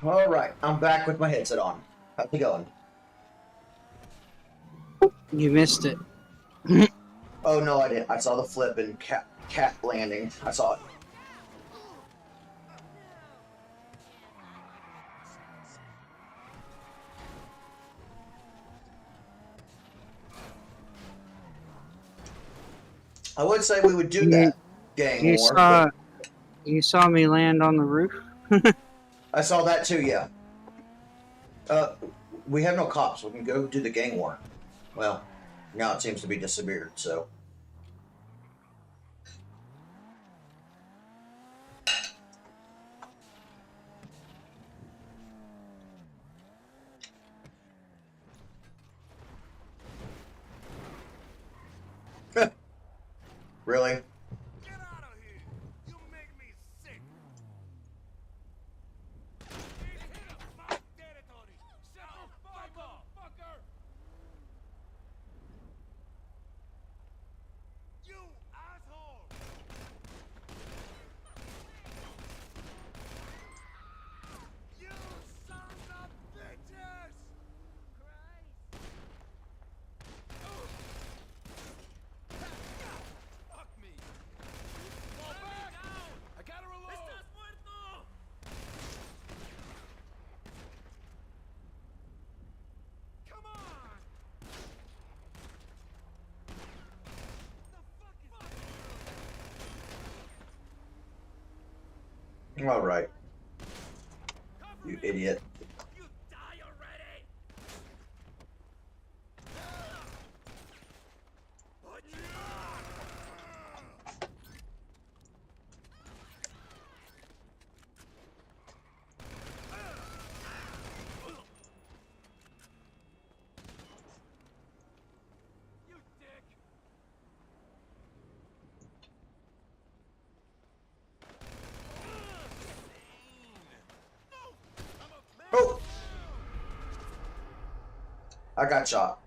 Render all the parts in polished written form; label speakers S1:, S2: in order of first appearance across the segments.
S1: All right, I'm back with my headset on. How's it going?
S2: You missed it.
S1: Oh no, I didn't. I saw the flip and cat landing. I saw it. I would say we would do
S2: You,
S1: that gang
S2: you
S1: war, but
S2: saw you saw me land on the roof.
S1: I saw that too. Yeah. Uh, we have no cops. We can go do the gang war. Well, now it seems to be disappeared. So. Really?
S3: Get out of here! You make me sick! Hit my territory! Shut the fuck up, fucker! You asshole! You sons of bitches! Fuck me! Fall back! I gotta reload! Estás muerto! Come on! The fuck is
S1: All right,
S3: Cover
S1: you
S3: me!
S1: idiot.
S3: You die already! You dick!
S1: Oh, I got shot.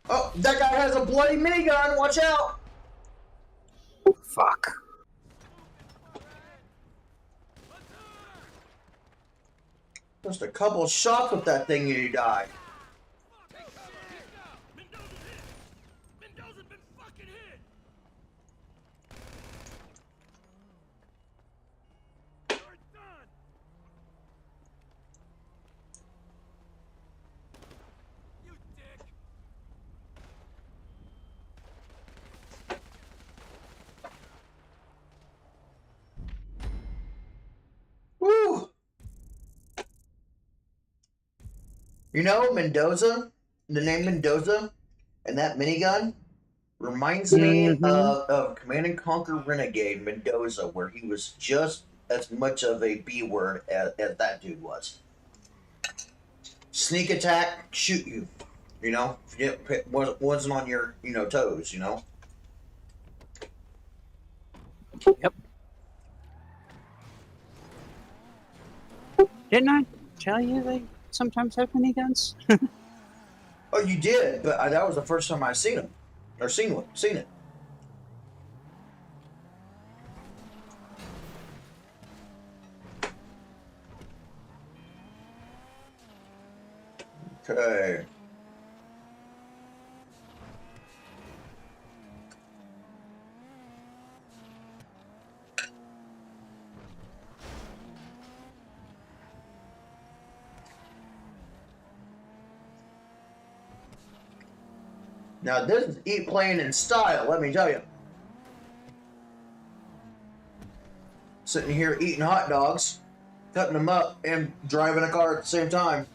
S1: Oh, that guy has a bloody minigun. Watch out!
S2: Fuck.
S1: Just a couple shots with that thing, and you die.
S3: Mendoza's hit! Mendoza's been fucking hit! You're done! You dick!
S1: Woo! You know, Mendoza, the name Mendoza, and that minigun reminds me
S2: Mm-hmm.
S1: of Command and Conquer Renegade Mendoza, where he was just as much of a B word as that dude was. Sneak attack, shoot you. You know, wasn't on your toes. You know.
S2: Yep. Didn't I tell you they sometimes have miniguns?
S1: Oh, you did, but that was the first time I seen him or seen it. Okay. Now this is eat playing in style. Let me tell you. Sitting here eating hot dogs, cutting them up, and driving a car at the same time.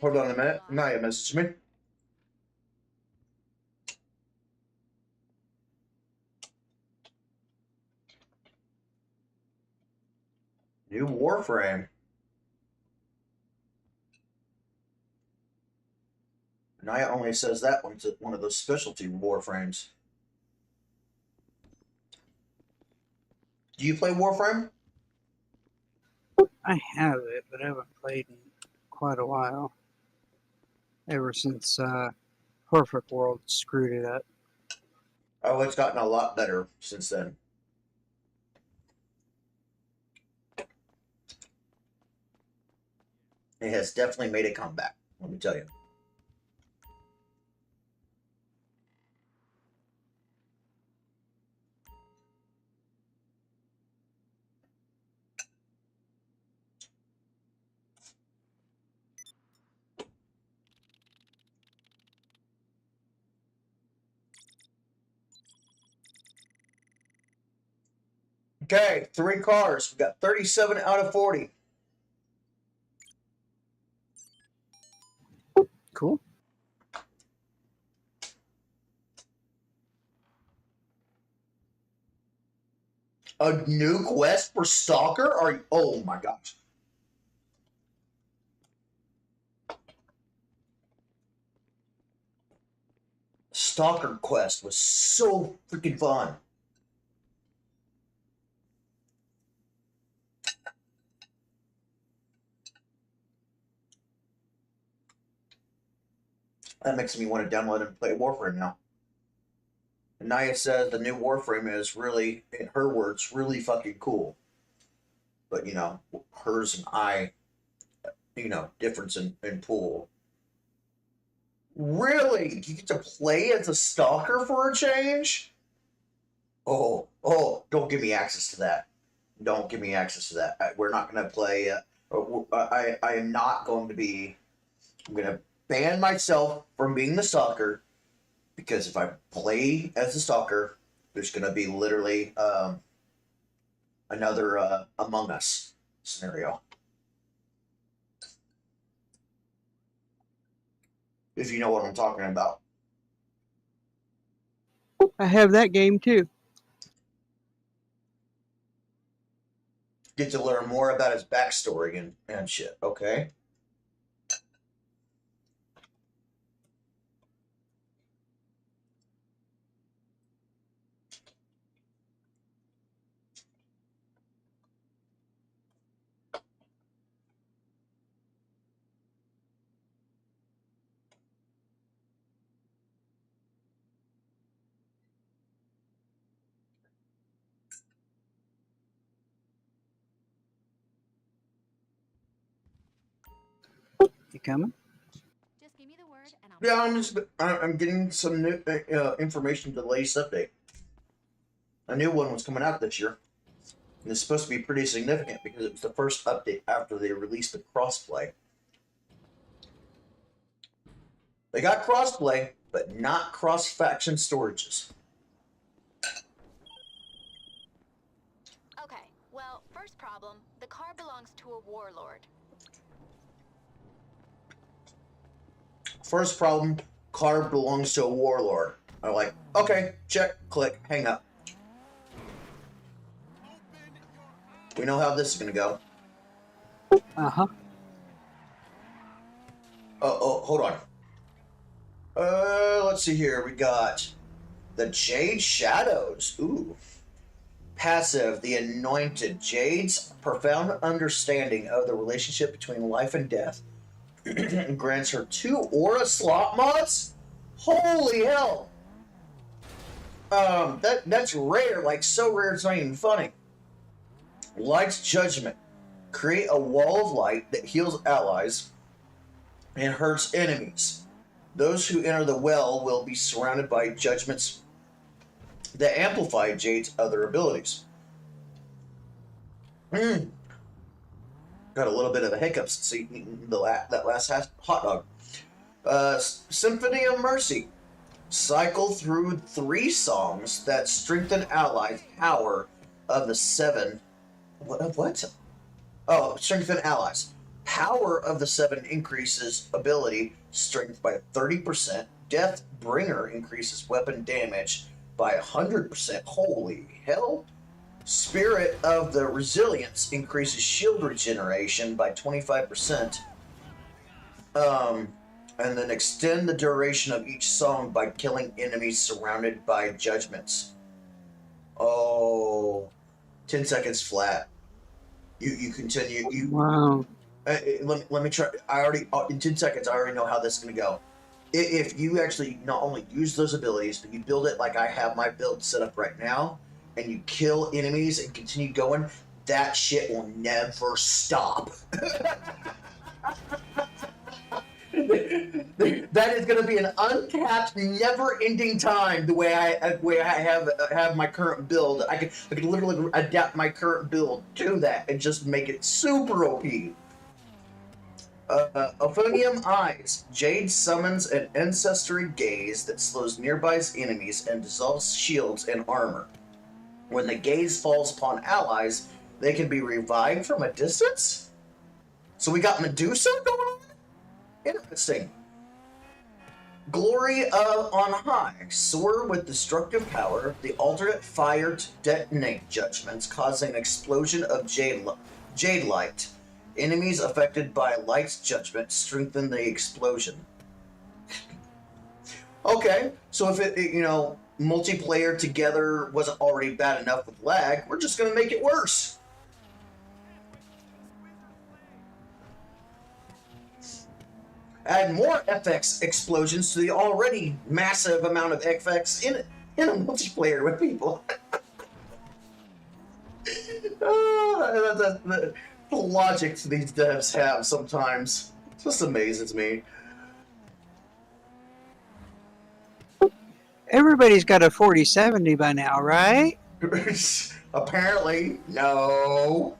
S1: Hold on a minute. Naya messaged me. New Warframe. Naya only says that one's one of those specialty Warframes. Do you play Warframe?
S2: I have it, but I haven't played in quite a while. Ever since Perfect World screwed it up.
S1: Oh, it's gotten a lot better since then. It has definitely made a comeback, let me tell you. Okay, 3 cars. We got 37 out of 40.
S2: Cool.
S1: A new quest for Stalker? Are you, oh my gosh. Stalker quest was so freaking fun. That makes me want to download and play Warframe now. And Naya says the new Warframe is really, in her words, really fucking cool. But, you know, hers and I, you know, difference in pool. Really? You get to play as a stalker for a change? Oh, don't give me access to that. Don't give me access to that. We're not going to play. I am not going to be. I'm going to ban myself from being the stalker because if I play as a stalker, there's going to be literally another Among Us scenario. If you know what I'm talking about.
S2: I have that game too.
S1: Get to learn more about his backstory and shit, okay?
S2: You coming?
S4: Just give me the word and I'll.
S1: Yeah, I'm getting some new information to the latest update. A new one was coming out this year. And it's supposed to be pretty significant because it was the first update after they released the crossplay. They got crossplay, but not cross-faction storages.
S4: Okay, well, first problem, the car belongs to a warlord.
S1: First problem, car belongs to a warlord. I'm like, okay, check, click, hang up. We know how this is going to go.
S2: Uh-huh.
S1: Oh, hold on. Let's see here. We got the Jade Shadows. Ooh. Passive, the Anointed. Jade's profound understanding of the relationship between life and death grants her 2 aura slot mods? Holy hell! That's rare, like so rare it's not even funny. Light's Judgment. Create a wall of light that heals allies and hurts enemies. Those who enter the well will be surrounded by judgments that amplify Jade's other abilities. Got a little bit of a hiccup since eating that last hot dog. Symphony of Mercy. Cycle through 3 songs that strengthen allies' power of the 7. What? Oh, strengthen allies. Power of the 7 increases ability strength by 30%. Death Bringer increases weapon damage by 100%. Holy hell. Spirit of the Resilience increases shield regeneration by 25%. And then extend the duration of each song by killing enemies surrounded by judgments. Oh, 10 seconds flat. You continue.
S2: Wow.
S1: Let me try. I already in 10 seconds. I already know how this is gonna go. If you actually not only use those abilities, but you build it like I have my build set up right now, and you kill enemies and continue going, that shit will never stop. That is going to be an uncapped, never-ending time. The way I have my current build, I could literally adapt my current build to that and just make it super OP. Euphonium Eyes. Jade summons an ancestry gaze that slows nearby enemies and dissolves shields and armor. When the gaze falls upon allies, they can be revived from a distance? So we got Medusa going on? Interesting. Glory on high. Soar with destructive power. The alternate fire to detonate judgments, causing an explosion of jade light. Enemies affected by light's judgment strengthen the explosion. Okay, so if it multiplayer together wasn't already bad enough with lag, we're just gonna make it worse. Add more FX explosions to the already massive amount of FX in a multiplayer with people. The logic these devs have sometimes just amazes me.
S2: Everybody's got a 4070 by now, right?
S1: Apparently, no.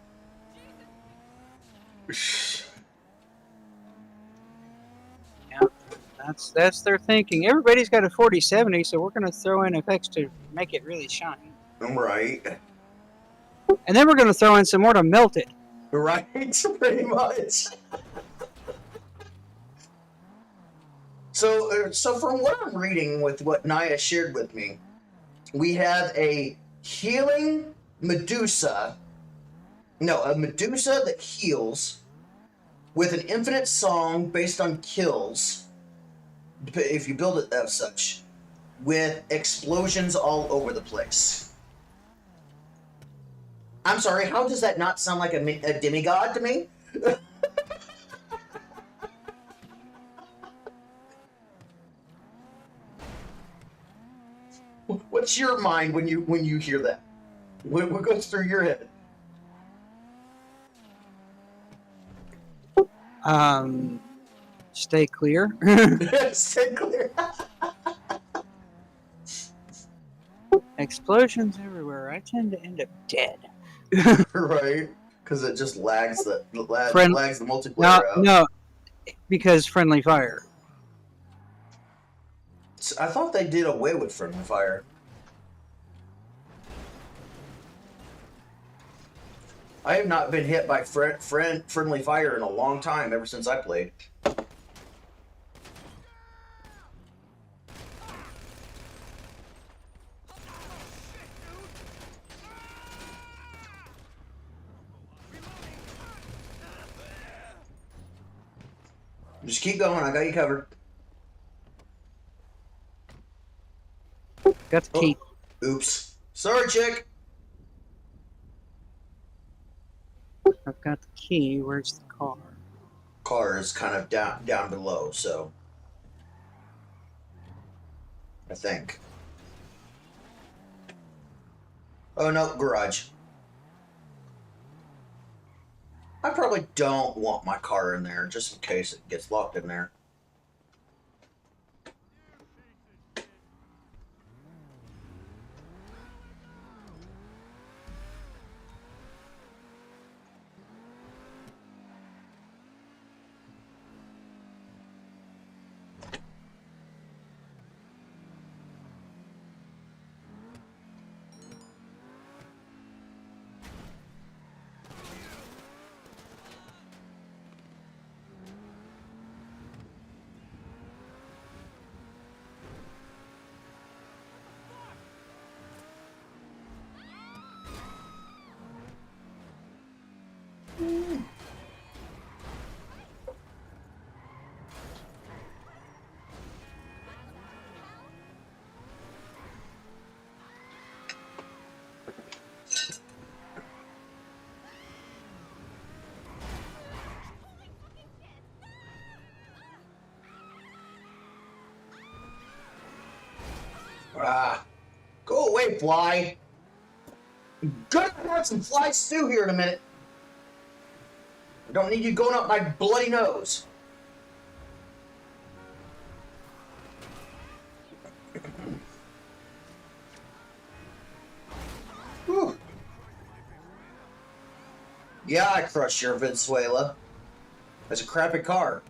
S2: That's their thinking. Everybody's got a 4070, so we're going to throw in effects to make it really shine.
S1: Right.
S2: And then we're going to throw in some more to melt it.
S1: Right, pretty much. So from what I'm reading with what Naya shared with me, we have a healing Medusa. No, a Medusa that heals with an infinite song based on kills, if you build it as such, with explosions all over the place. I'm sorry, how does that not sound like a demigod to me? What's your mind when you hear that? What goes through your head?
S2: Stay clear.
S1: Stay clear.
S2: Explosions everywhere. I tend to end up dead.
S1: Right, because it just lags the multiplayer out.
S2: No, because friendly fire.
S1: I thought they did away with friendly fire. I have not been hit by friendly fire in a long time, ever since I played. Just keep going, I got you covered.
S2: Got the key.
S1: Oops. Sorry, chick.
S2: I've got the key. Where's the car?
S1: Car is kind of down below, so I think. Oh no, garage. I probably don't want my car in there, just in case it gets locked in there. Ah, go away, fly. I'm gonna have some fly stew here in a minute. I don't need you going up my bloody nose. Whew. Yeah, I crushed your Venezuela. That's a crappy car.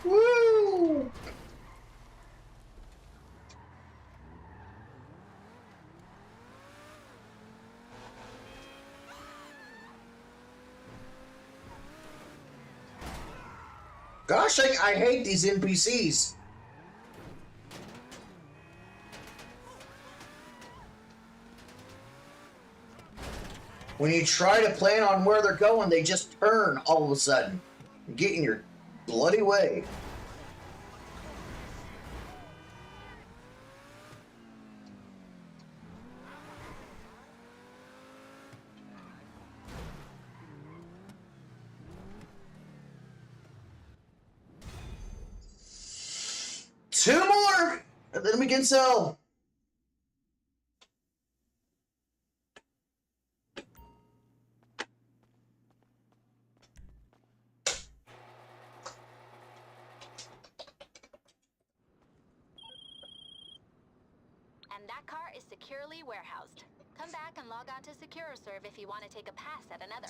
S1: Woo! Gosh, I hate these NPCs. When you try to plan on where they're going, they just turn all of a sudden and get in your bloody way. Two more, and then we can sell.
S4: And that car is securely warehoused. Come back and log on to SecuroServe if you want to take a pass at another.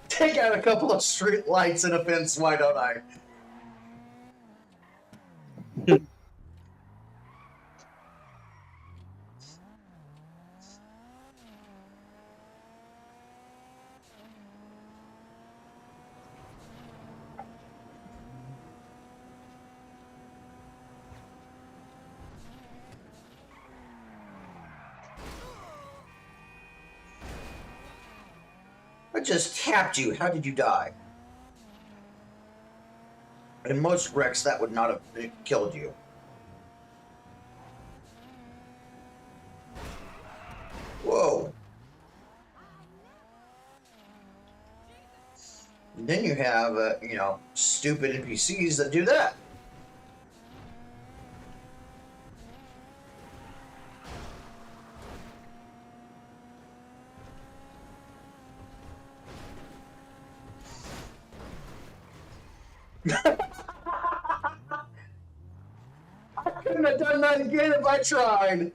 S4: Take out a couple of street lights and a fence, why don't I? I just tapped you. How did you die? In most wrecks, that would not have killed you. Whoa. And then you have, stupid NPCs that do that. I couldn't have done that again if I tried.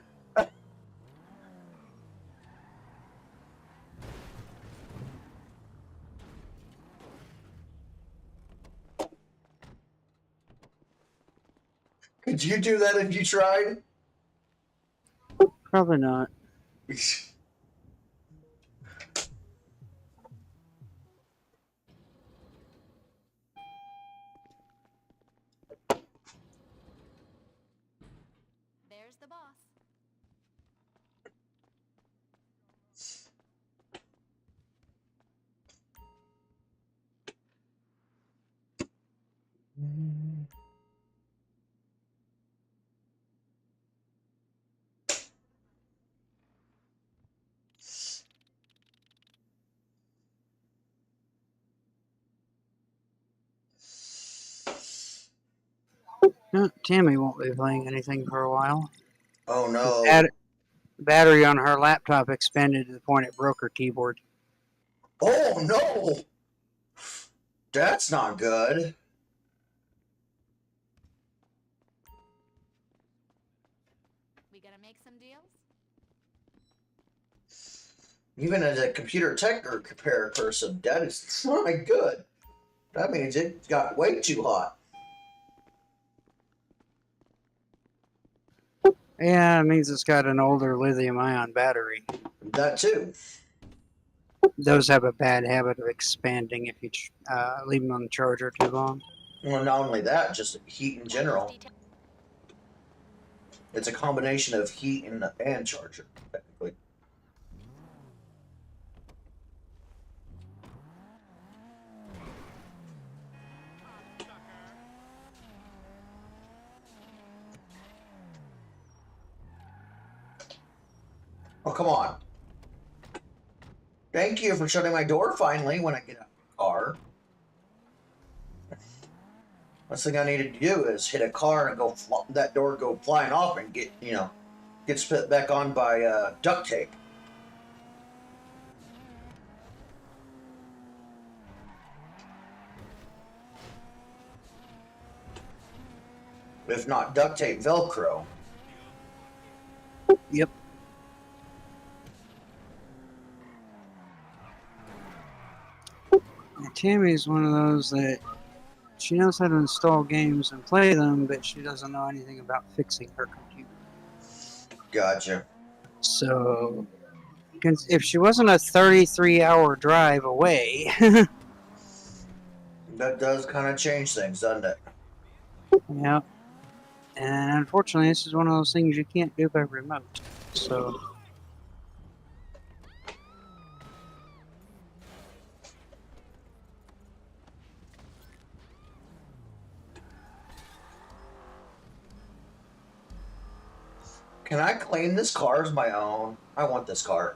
S4: Could you do that if you tried?
S2: Probably not.
S4: There's the boss.
S2: No, Tammy won't be playing anything for a while.
S1: Oh no.
S2: Battery on her laptop expanded to the point it broke her keyboard.
S1: Oh no. That's not good.
S4: We gonna make some deals?
S1: Even as a computer tech or compare person, that is not good. That means it got way too hot.
S2: Yeah, it means it's got an older lithium-ion battery.
S1: That too.
S2: Those have a bad habit of expanding if you leave them on the charger too long.
S1: Well, not only that, just heat in general. It's a combination of heat and charger, technically. Oh, come on. Thank you for shutting my door finally when I get out of the car. Last thing I needed to do is hit a car and that door go flying off and get spit back on by duct tape. If not duct tape, Velcro.
S2: Yep. And Tammy's one of those that she knows how to install games and play them, but she doesn't know anything about fixing her computer.
S1: Gotcha.
S2: So, if she wasn't a 33-hour drive away,
S1: That does kind of change things, doesn't it?
S2: yeah. And unfortunately, this is one of those things you can't do by remote. So,
S1: Can I claim this car as my own? I want this car.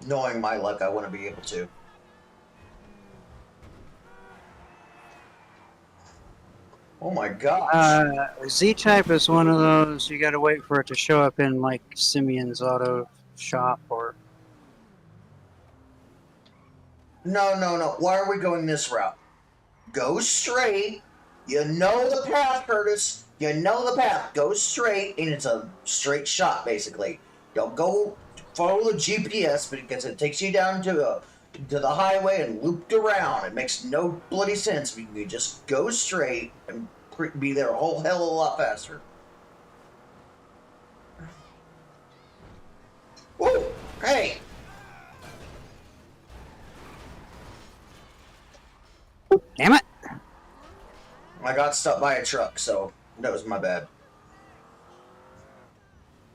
S1: Knowing my luck, I want to be able to. Oh my gosh.
S2: Z-Type is one of those you got to wait for it to show up in like Simeon's Auto Shop or.
S1: No. Why are we going this route? Go straight. You know the path, Curtis. You know the path. Go straight, and it's a straight shot, basically. Don't go follow the GPS because it takes you down to the highway and looped around. It makes no bloody sense. You just go straight and be there a whole hell of a lot faster. Whoa! Hey!
S2: Damn it!
S1: I got stuck by a truck, so that was my bad.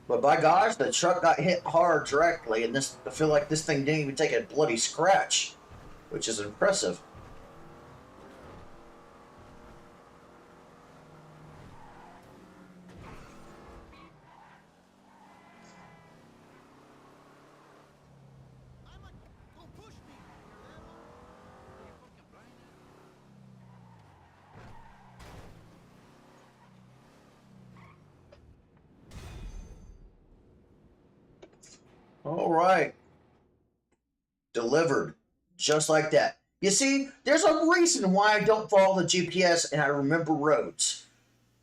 S1: But by gosh, the truck got hit hard directly, and I feel like this thing didn't even take a bloody scratch, which is impressive. All right. Delivered. Just like that. You see, there's a reason why I don't follow the GPS and I remember roads.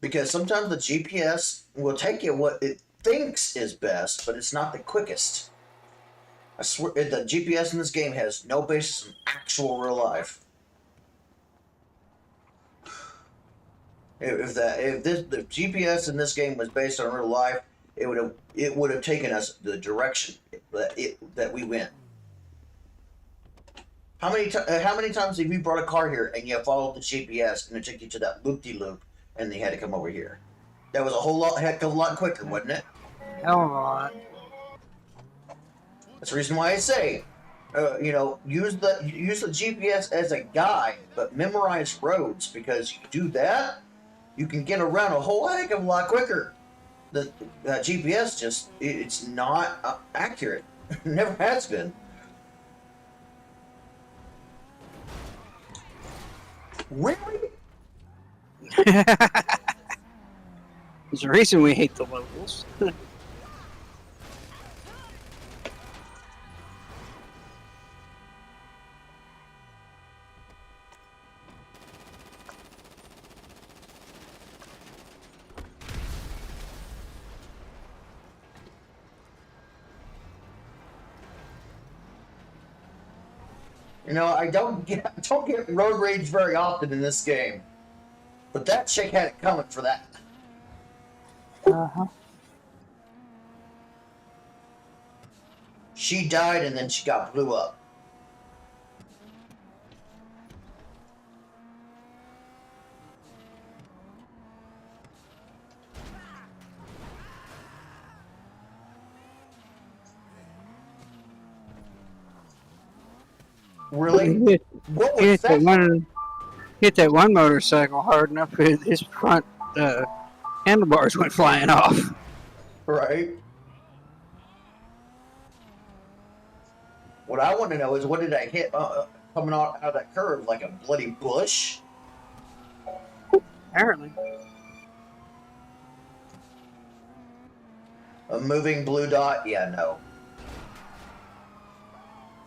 S1: Because sometimes the GPS will take you what it thinks is best, but it's not the quickest. I swear, the GPS in this game has no basis in actual real life. If the GPS in this game was based on real life, it would have taken us the direction that we went. How many times have you brought a car here and you followed the GPS and it took you to that loop-de-loop and you had to come over here? That was a heck of a lot quicker, wasn't it?
S2: Hell of a lot.
S1: That's the reason why I say, use the GPS as a guide, but memorize roads, because you do that, you can get around a whole heck of a lot quicker. The GPS it's not accurate. It never has been. Really?
S2: There's a reason we hate the locals.
S1: You know, I don't get road rage very often in this game, but that chick had it coming for that.
S2: Uh-huh.
S1: She died and then she got blew up. Really?
S2: Hit,
S1: What was
S2: hit that
S1: that?
S2: one. Hit that one motorcycle hard enough, his front handlebars went flying off.
S1: Right. What I want to know is what did I hit coming out of that curve? Like a bloody bush?
S2: Apparently.
S1: A moving blue dot? Yeah, no.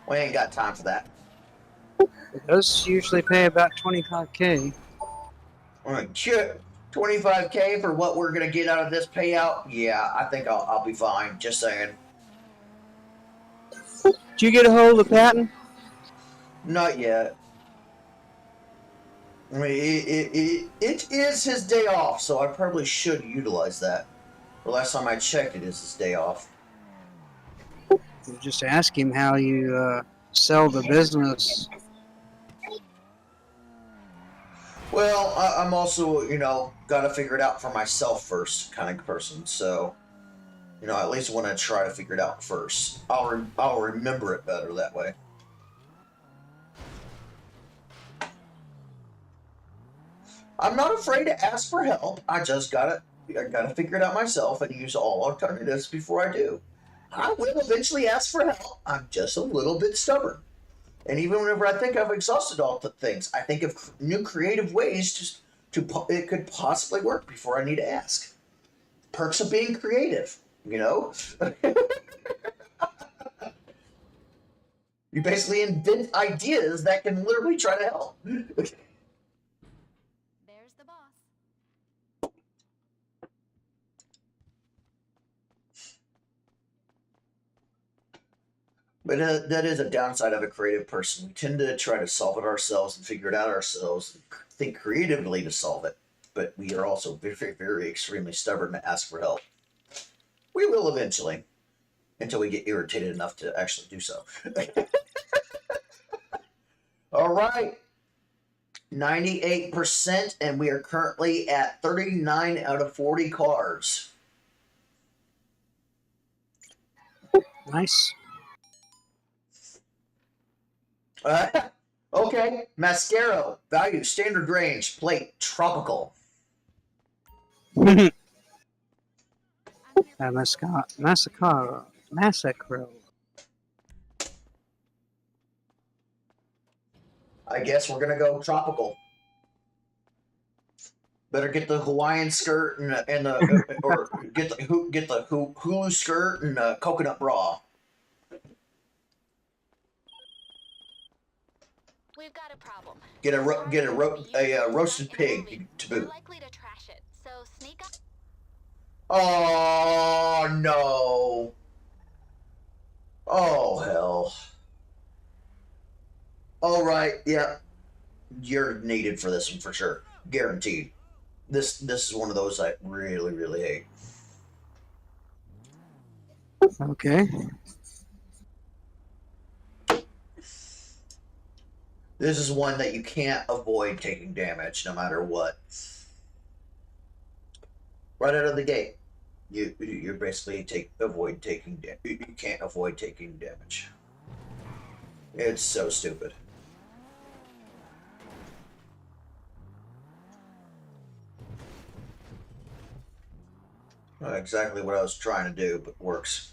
S1: We ain't got time for that.
S2: Those usually pay about 25K.
S1: Shit. 25K for what we're gonna get out of this payout? Yeah, I think I'll be fine. Just saying.
S2: Did you get a hold of Patton?
S1: Not yet. I mean, it is his day off, so I probably should utilize that. The last time I checked, it is his day off.
S2: You just ask him how you sell the business.
S1: Well, I'm also, you know, gotta figure it out for myself first kind of person. So, you know, at least want to try to figure it out first. I'll remember it better that way. I'm not afraid to ask for help. I gotta figure it out myself and use all alternatives before I do. I will eventually ask for help. I'm just a little bit stubborn. And even whenever I think I've exhausted all the things, I think of new creative ways it could possibly work before I need to ask. Perks of being creative, you know? You basically invent ideas that can literally try to help.
S4: There's the boss.
S1: But that is a downside of a creative person. We tend to try to solve it ourselves and figure it out ourselves, and think creatively to solve it. But we are also very, very extremely stubborn to ask for help. We will eventually, until we get irritated enough to actually do so. All right. 98%, and we are currently at 39 out of 40 cars.
S2: Nice.
S1: Okay, Mascaro, value, standard range, plate, tropical.
S2: Massacro.
S1: I guess we're gonna go tropical. Better get the Hawaiian skirt and the or get the Hulu skirt and coconut bra.
S4: We've got a problem.
S1: Get a roasted pig to
S4: We're
S1: boot.
S4: likely to trash it, so sneak up.
S1: Oh no! Oh hell! All right, yeah, you're needed for this one for sure, guaranteed. This is one of those I really, really hate.
S2: Okay.
S1: This is one that you can't avoid taking damage no matter what. Right out of the gate, you're basically you can't avoid taking damage. It's so stupid. Not exactly what I was trying to do, but works.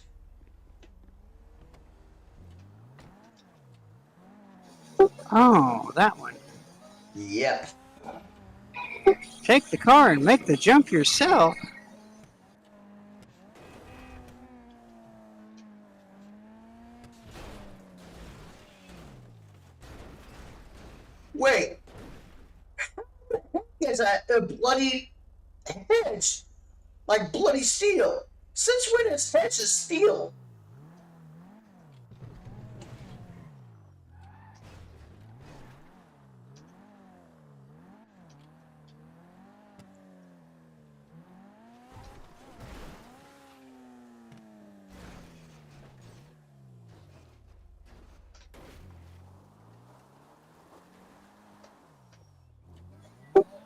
S2: Oh, that one.
S1: Yep.
S2: Take the car and make the jump yourself.
S1: Wait, is that a bloody hedge? Like bloody steel? Since when is hedges steel?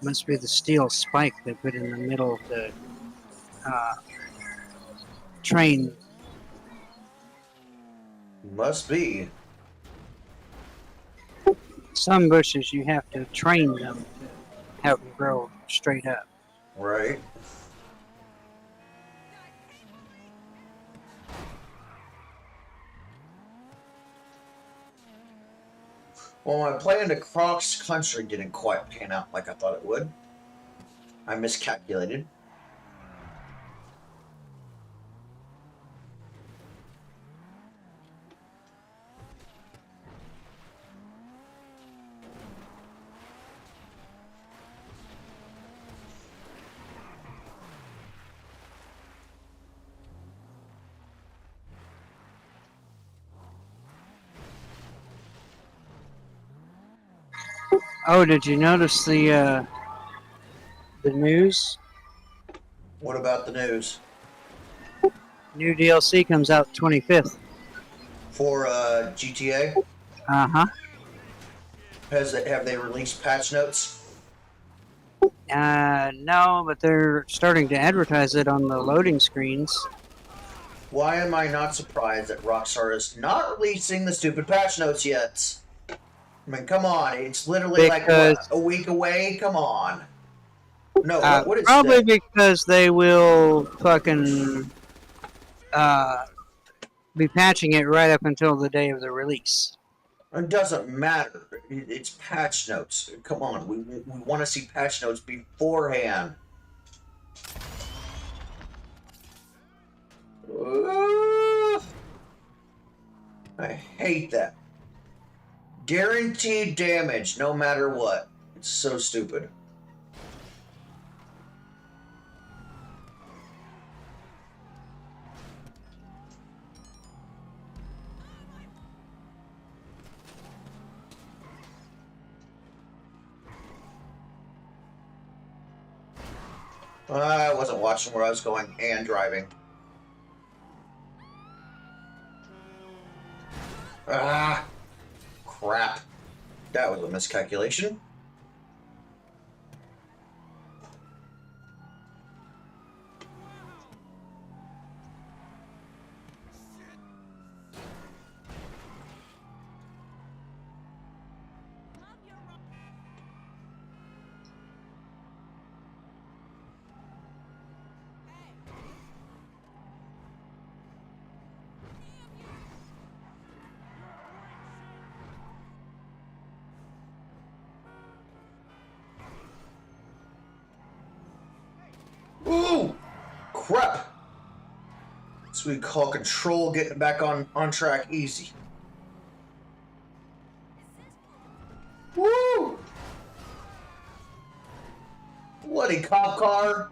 S2: Must be the steel spike they put in the middle of the train.
S1: Must be.
S2: Some bushes you have to train them to have them grow straight up.
S1: Right. Well, my plan to cross country didn't quite pan out like I thought it would. I miscalculated.
S2: Oh, did you notice the news?
S1: What about the news?
S2: New DLC comes out 25th.
S1: For GTA?
S2: Uh-huh.
S1: Have they released patch notes?
S2: No, but they're starting to advertise it on the loading screens.
S1: Why am I not surprised that Rockstar is not releasing the stupid patch notes yet? I mean, come on. It's literally like
S2: Because-
S1: what, a week away? Come on. No, what is
S2: Probably
S1: that?
S2: because they will fucking be patching it right up until the day of the release.
S1: It doesn't matter. It's patch notes. Come on. We want to see patch notes beforehand. I hate that. Guaranteed damage, no matter what. It's so stupid. I wasn't watching where I was going and driving. Ah, crap. That was a miscalculation. Ooh! Crap! That's what we call control getting back on track easy. Woo! Bloody cop car!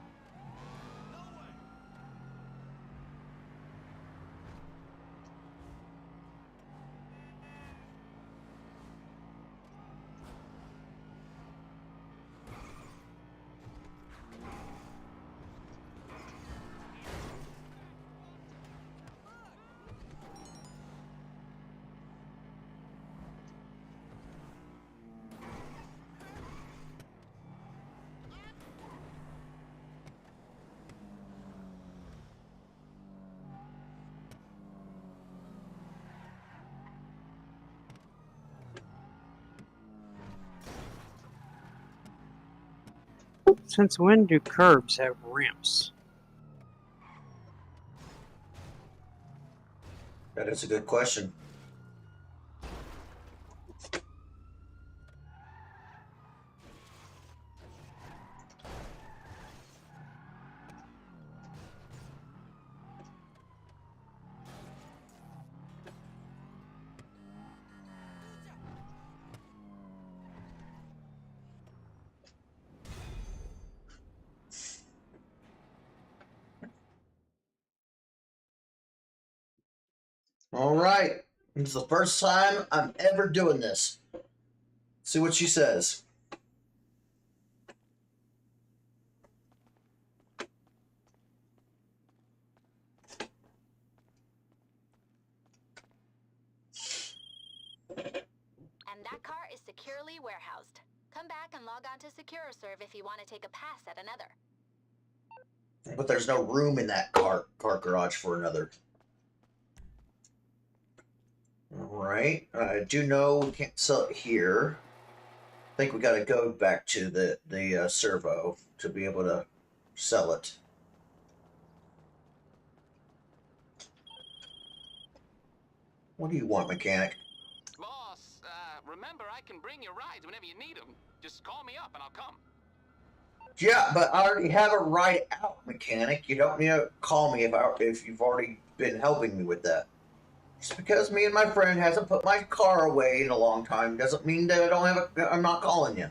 S2: Since when do curbs have ramps?
S1: That is a good question. All right. This is the first time I'm ever doing this. See what she says.
S4: And that car is securely warehoused. Come back and log on to SecuroServe if you want to take a pass at another.
S1: But there's no room in that car garage for another. Alright. I do know we can't sell it here. I think we gotta go back to the servo to be able to sell it. What do you want, mechanic?
S3: Boss, remember I can bring you rides whenever you need them. Just call me up and I'll come.
S1: Yeah, but I already have a ride out, mechanic. You don't need to call me if you've already been helping me with that. Just because me and my friend hasn't put my car away in a long time doesn't mean that I don't have I'm not calling you.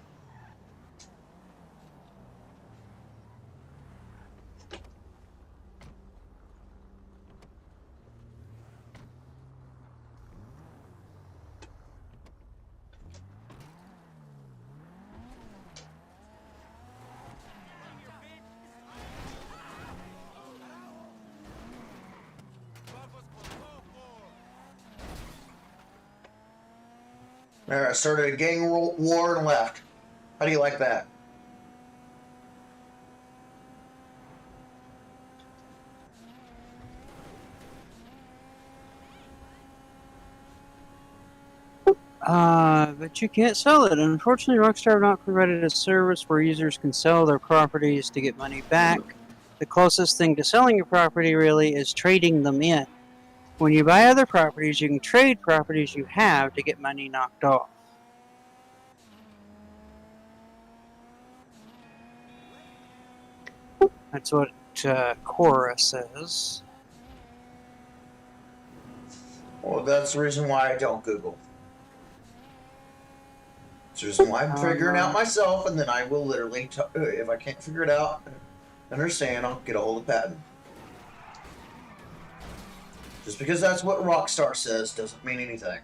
S1: There, I started a gang war and left. How do you like that?
S2: But you can't sell it. Unfortunately, Rockstar have not provided a service where users can sell their properties to get money back. The closest thing to selling your property really is trading them in. When you buy other properties, you can trade properties you have to get money knocked off. That's what Cora says.
S1: Well, that's the reason why I don't Google. It's the reason why I'm figuring out myself, and then I will literally, if I can't figure it out, understand, I'll get a hold of Patton. Just because that's what Rockstar says doesn't mean anything.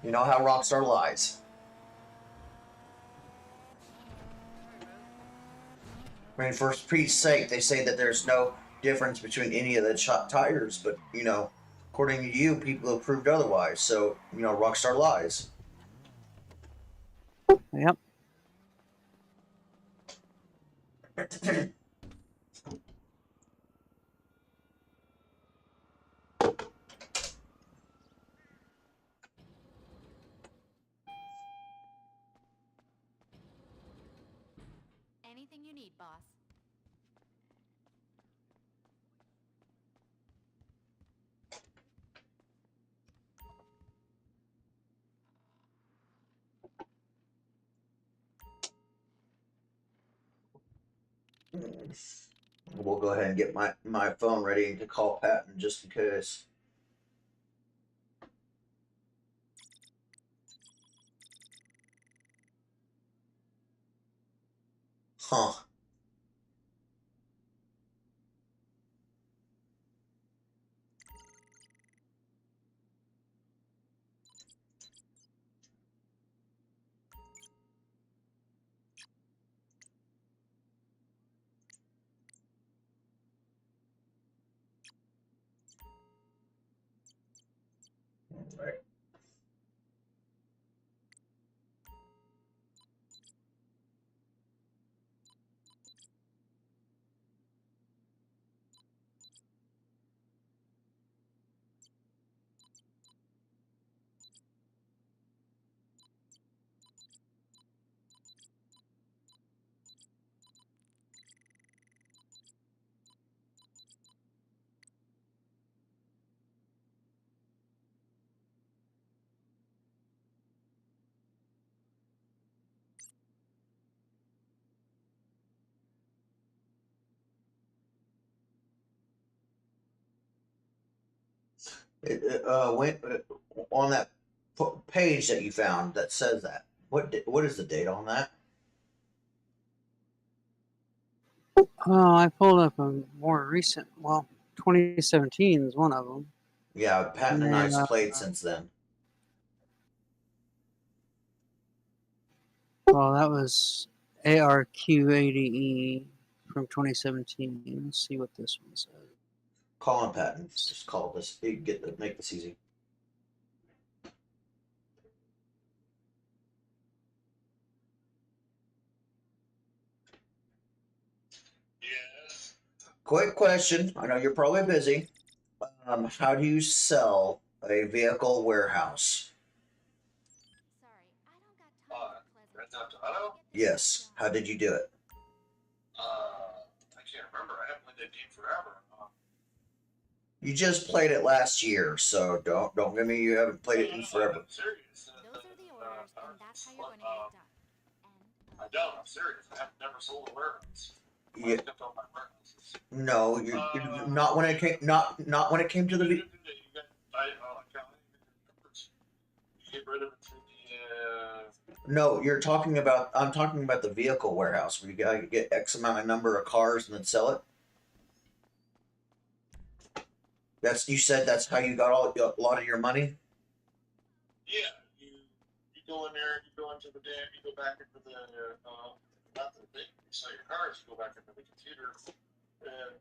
S1: You know how Rockstar lies. I mean, for Pete's sake, they say that there's no difference between any of the tires, but, you know, according to you, people have proved otherwise. So, you know, Rockstar lies.
S2: Yep.
S4: Anything you need, boss.
S1: We'll go ahead and get my phone ready to call Patton just in case. Huh. All right. Went on that page that you found that says that. What is the date on that?
S2: Oh, I pulled up a more recent. Well, 2017 is one of them.
S1: Yeah, Patton and I's
S2: Yeah.
S1: played since then.
S2: Well, that was ARQ80E from 2017. Let's see what this one says.
S1: Call him Patton. Just call this. You get make this easy.
S5: Yes.
S1: Quick question. I know you're probably busy. How do you sell a vehicle warehouse?
S4: Sorry, I don't got time for pleasant.
S5: Grand Theft Auto?
S1: Yes. How did you do it?
S5: I can't remember. I haven't played that game forever.
S1: You just played it last year, so don't give me you haven't played it in forever.
S5: I'm serious.
S4: Those are the orders, and that's how you're gonna get it done. And
S5: I don't. I'm serious. I have never sold a warehouse.
S1: Yeah,
S5: I've kept all my warehouses.
S1: no, you not when it came not when it came to the.
S5: You get rid of it through the.
S1: No, you're talking about. I'm talking about the vehicle warehouse where you gotta get X amount of number of cars and then sell it. You said that's how you got a lot of your money.
S5: Yeah, you go in there, you go into the dam, you go back into the not the thing, you sell your cars, you go back into the computer, and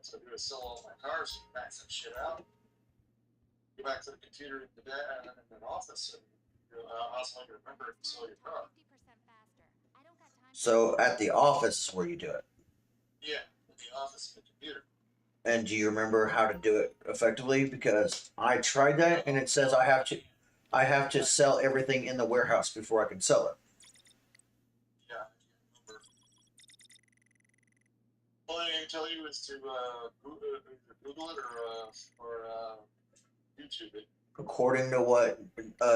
S5: so I do is sell all my cars, you max that shit out. Go back to the computer in the office, and also I can remember to sell your car.
S4: 50% faster. I don't got time.
S1: So at the office is where you do it.
S5: Yeah, in the office in the computer.
S1: And do you remember how to do it effectively? Because I tried that, and it says I have to sell everything in the warehouse before I can sell it.
S5: Yeah, I can't remember. All I can tell you is to Google it or YouTube it.
S1: According to what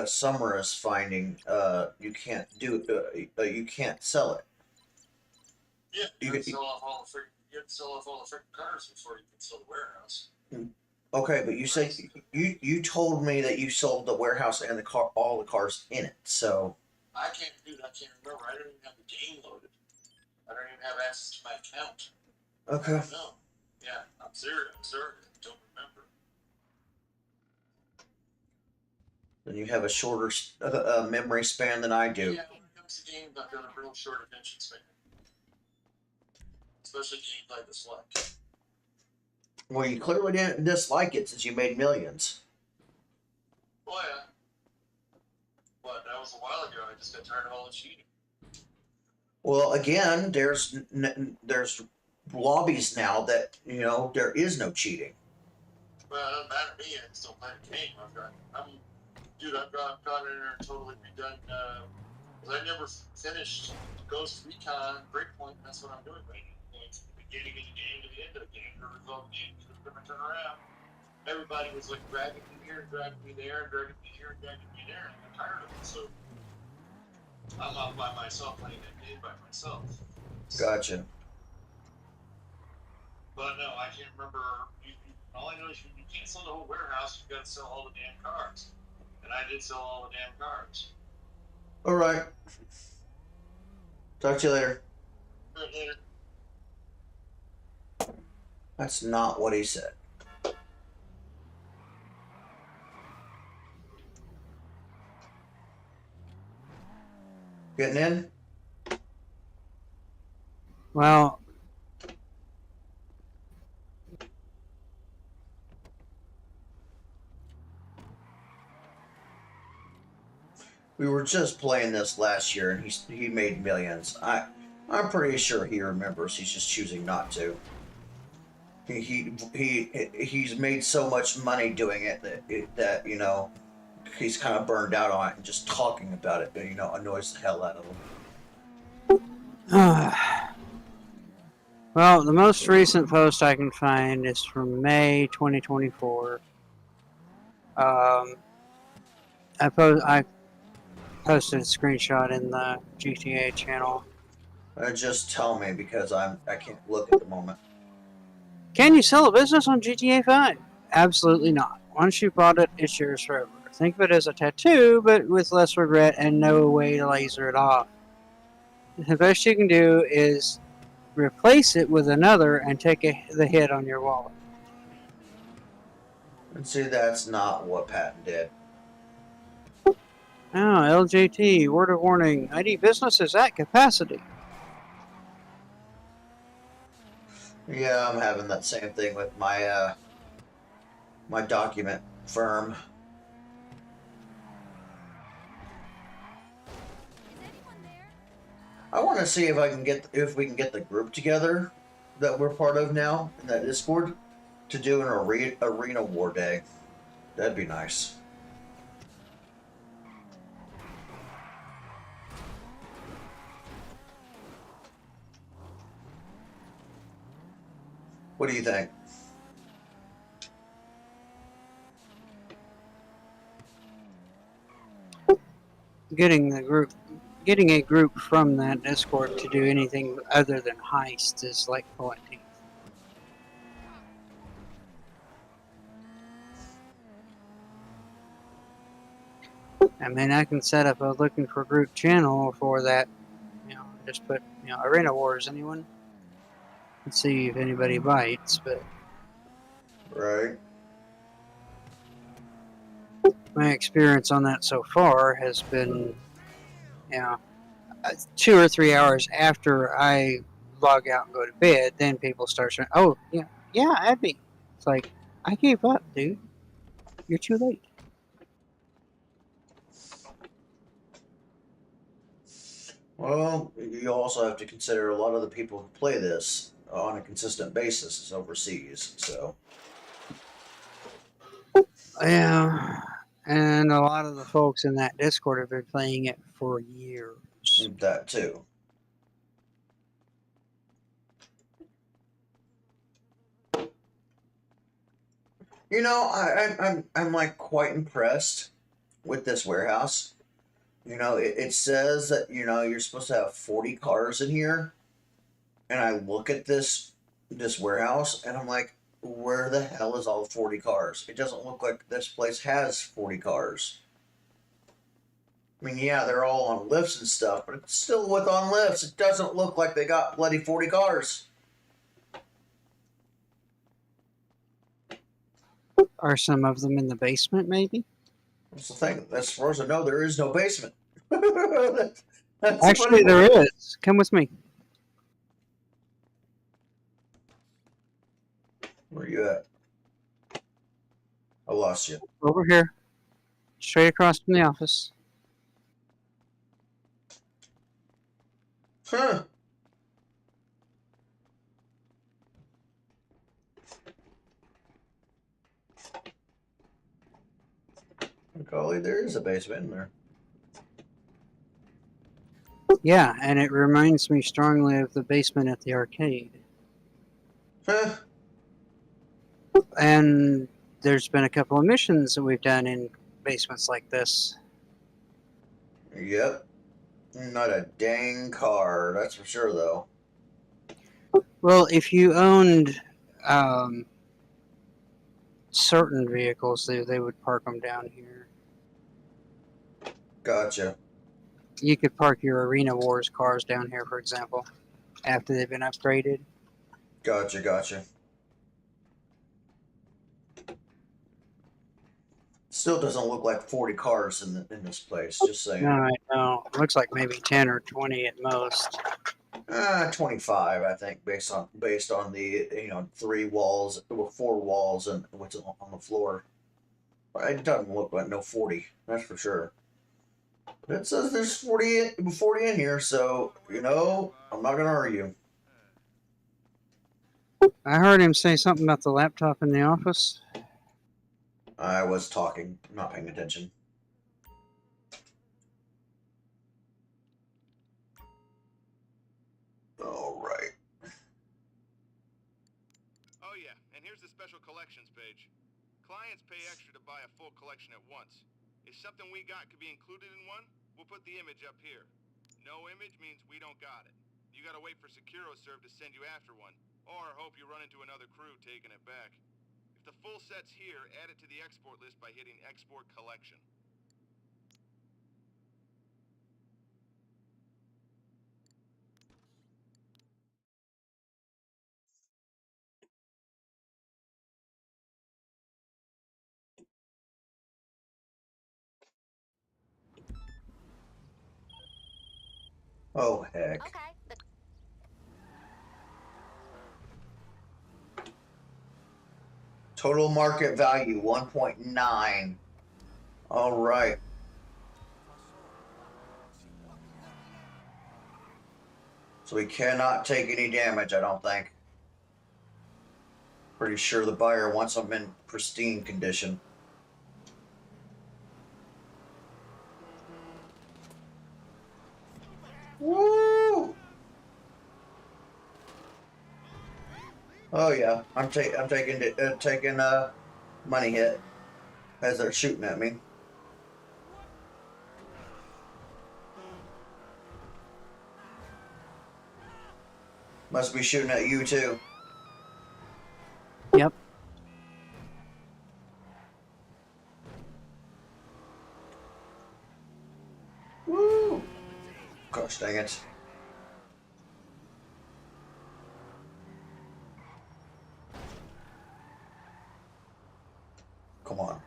S1: Summer is finding, you can't you can't sell it.
S5: Yeah,
S1: You
S5: you
S1: could-
S5: have to sell off all the freaking cars before you can sell the warehouse.
S1: Okay, but you said you told me that you sold the warehouse and all the cars in it. So
S5: I can't do that. I can't remember. I don't even have the game loaded. I don't even have access to my account.
S1: okay.
S5: No. Yeah, I'm serious. I don't remember.
S1: Then you have a shorter memory span than I do.
S5: Yeah, when it comes to games, I've got a real short attention span. Especially games like this one.
S1: Well, you clearly didn't dislike it since you made millions.
S5: Oh yeah. But that was a while ago. I just got tired of all the cheating.
S1: Well, again, there's lobbies now that there is no cheating.
S5: Well, it doesn't matter to me. I still play the game. I've got in there and totally redone. Because I never finished Ghost Recon Breakpoint. That's what I'm doing right now. Going from the beginning of the game to the end of the game. The result game to turn around. Everybody was like dragging me here, dragging me there, dragging me here, dragging me there, and I'm tired of it. So I'm out by myself playing that game by myself.
S1: Gotcha.
S5: But no, I can't remember. All I know is you can't sell the whole warehouse. You've got to sell all the damn cars. And I did sell all the damn cars.
S1: All right. Talk to you later.
S5: Later.
S1: That's not what he said. Getting in?
S2: Well,
S1: We were just playing this last year, and he made millions. I'm pretty sure he remembers. He's just choosing not to. He's made so much money doing it that he's kind of burned out on it, and just talking about it annoys the hell out of him.
S2: well, the most recent post I can find is from May 2024. I posted a screenshot in the GTA channel.
S1: Just tell me because I can't look at the moment.
S2: Can you sell a business on GTA 5? Absolutely not. Once you bought it, it's yours forever. Think of it as a tattoo, but with less regret and no way to laser it off. The best you can do is replace it with another and take the hit on your wallet.
S1: And see, that's not what Patton did.
S2: Oh, LJT, word of warning. ID business is at capacity.
S1: Yeah, I'm having that same thing with my my document firm.
S4: Is anyone there?
S1: I want to see if we can get the group together that we're part of now in that Discord to do an arena war day. That'd be nice. What do you think?
S2: Getting a group from that Discord to do anything other than heist is like pulling teeth. I mean, I can set up a looking for group channel for that. Just put Arena Wars anyone and see if anybody bites. But
S1: Right.
S2: my experience on that so far has been, 2 or 3 hours after I log out and go to bed, then people start saying, "Oh, yeah, add me." It's like, I gave up, dude. You're too late.
S1: Well, you also have to consider a lot of the people who play this on a consistent basis is overseas. So
S2: Yeah, and a lot of the folks in that Discord have been playing it for years.
S1: that too. I'm like quite impressed with this warehouse. It says that you're supposed to have 40 cars in here, and I look at this warehouse and I'm like, where the hell is all 40 cars? It doesn't look like this place has 40 cars. I mean, yeah, they're all on lifts and stuff, but it's still with on lifts. It doesn't look like they got bloody 40 cars.
S2: Are some of them in the basement, maybe?
S1: That's the thing. As far as I know, there is no basement. That's the funny
S2: Actually,
S1: part.
S2: there is. Come with me.
S1: Where you at? I lost you.
S2: Over here. Straight across from the office.
S1: Huh. Golly, there is a basement in there.
S2: Yeah, and it reminds me strongly of the basement at the arcade.
S1: Huh.
S2: And there's been a couple of missions that we've done in basements like this.
S1: Yep. Not a dang car, that's for sure, though.
S2: Well, if you owned certain vehicles, they would park them down here.
S1: Gotcha.
S2: You could park your Arena Wars cars down here, for example, after they've been upgraded.
S1: Gotcha. Still doesn't look like 40 cars in this place, just saying.
S2: No, I know. It looks like maybe 10 or 20 at most.
S1: 25, I think, based on the 3 walls, 4 walls, and what's on the floor. It doesn't look like no 40, that's for sure. But it says there's 40 in here, so I'm not gonna argue.
S2: I heard him say something about the laptop in the office.
S1: I was talking, not paying attention. All right.
S6: Oh yeah, and here's the special collections page. Clients pay extra to buy a full collection at once. If something we got could be included in one, we'll put the image up here. No image means we don't got it. You gotta wait for SecuroServe to send you after one, or hope you run into another crew taking it back. If the full set's here, add it to the export list by hitting Export Collection.
S1: Oh, heck.
S4: Okay.
S1: Total market value 1.9. All right. So we cannot take any damage, I don't think. Pretty sure the buyer wants them in pristine condition. Woo! Oh yeah, I'm taking a money hit as they're shooting at me. Must be shooting at you too.
S2: Yep.
S1: Woo! Gosh dang it. Come on.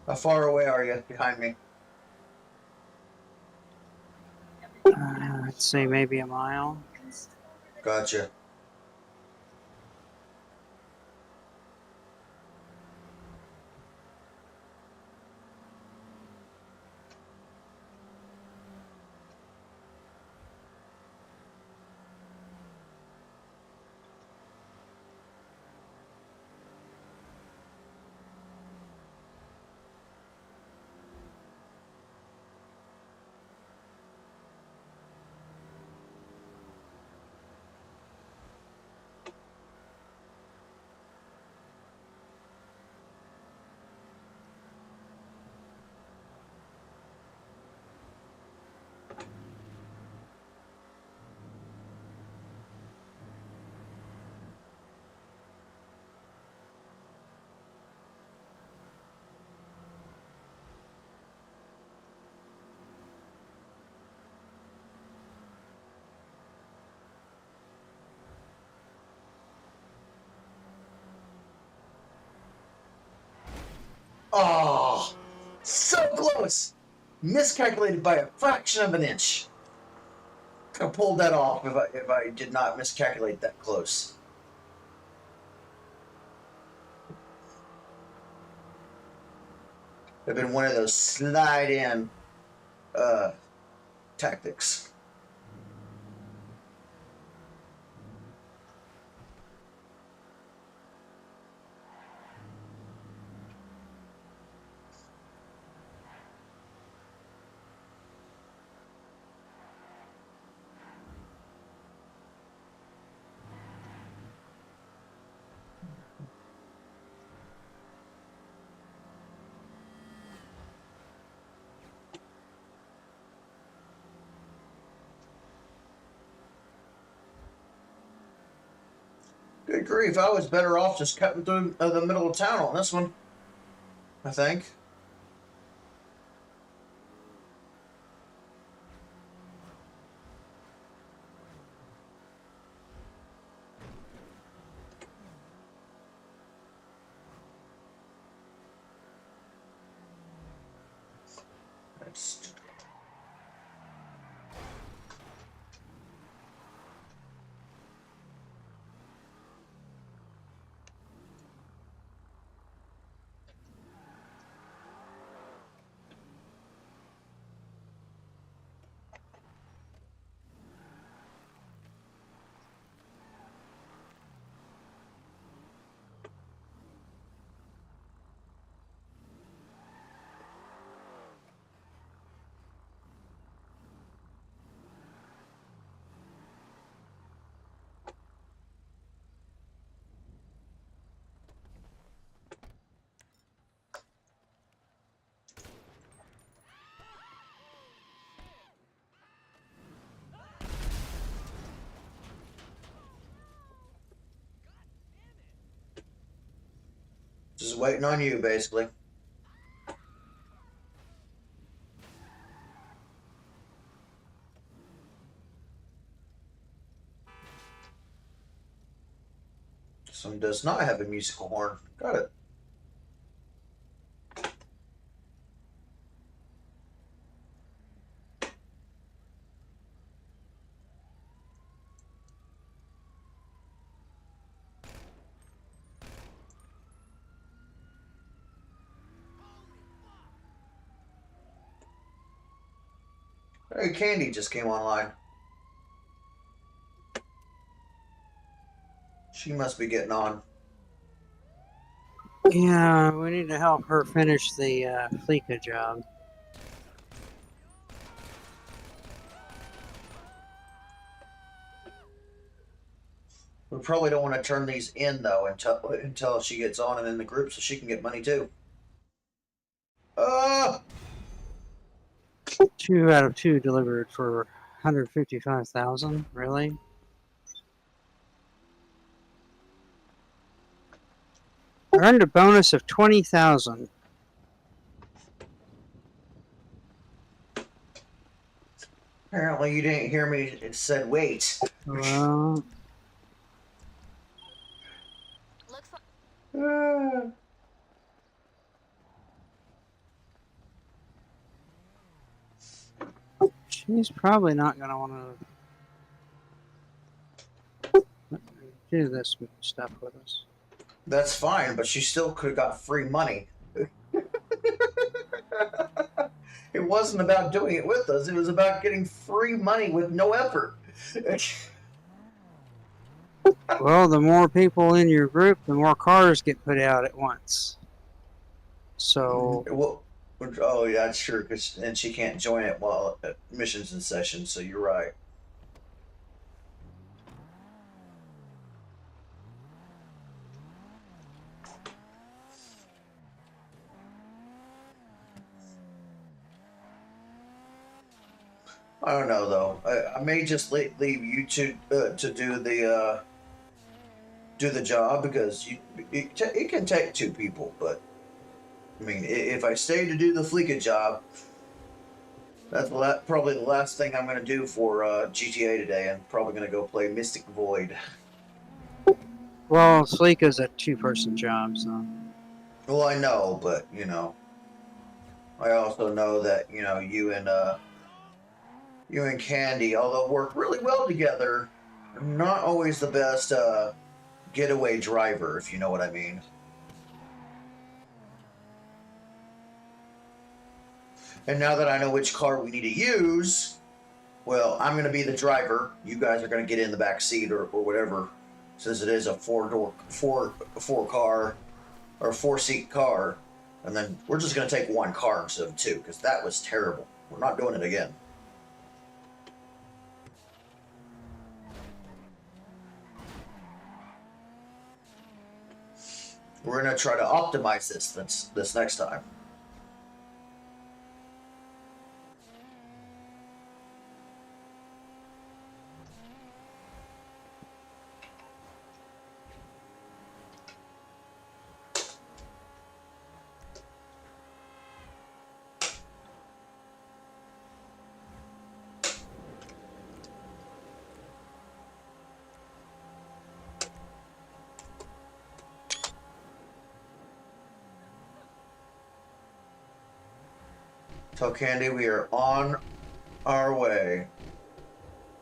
S1: How far away are you behind me?
S2: I'd say maybe a mile.
S1: Gotcha. Oh, so close. Miscalculated by a fraction of an inch. Could have pulled that off if I did not miscalculate that close. It'd been one of those slide in tactics. Good grief, I was better off just cutting through the middle of town on this one, I think. That's... Just waiting on you, basically. This one does not have a musical horn. Got it. Hey, Candy just came online. She must be getting on.
S2: Yeah, we need to help her finish the Fleeka job.
S1: We probably don't want to turn these in though until she gets on and in the group, so she can get money too.
S2: 2 out of 2 delivered for 155,000. Really? Earned a bonus of 20,000.
S1: Apparently, you didn't hear me. It said wait.
S2: Well,
S4: Looks like
S2: she's probably not going to want to do this stuff with us.
S1: That's fine, but she still could have got free money. It wasn't about doing it with us. It was about getting free money with no effort.
S2: Well, the more people in your group, the more cars get put out at once. So,
S1: Well, oh yeah, that's true. And she can't join it while missions in session. So you're right. I don't know though. I may just leave you to do the job because it can take 2 people. But I mean, if I stay to do the Fleeka job, that's probably the last thing I'm going to do for GTA today. I'm probably going to go play Mystic Void.
S2: well, Fleeka's a 2-person job, so.
S1: Well, I know, but you know, I also know that you and Candy, although work really well together, are not always the best getaway driver, if you know what I mean. And now that I know which car we need to use, well, I'm going to be the driver. You guys are going to get in the back seat or whatever, since it is a 4-seat car. And then we're just going to take 1 car instead of 2, because that was terrible. We're not doing it again. We're going to try to optimize this next time. Tell Candy we are on our way.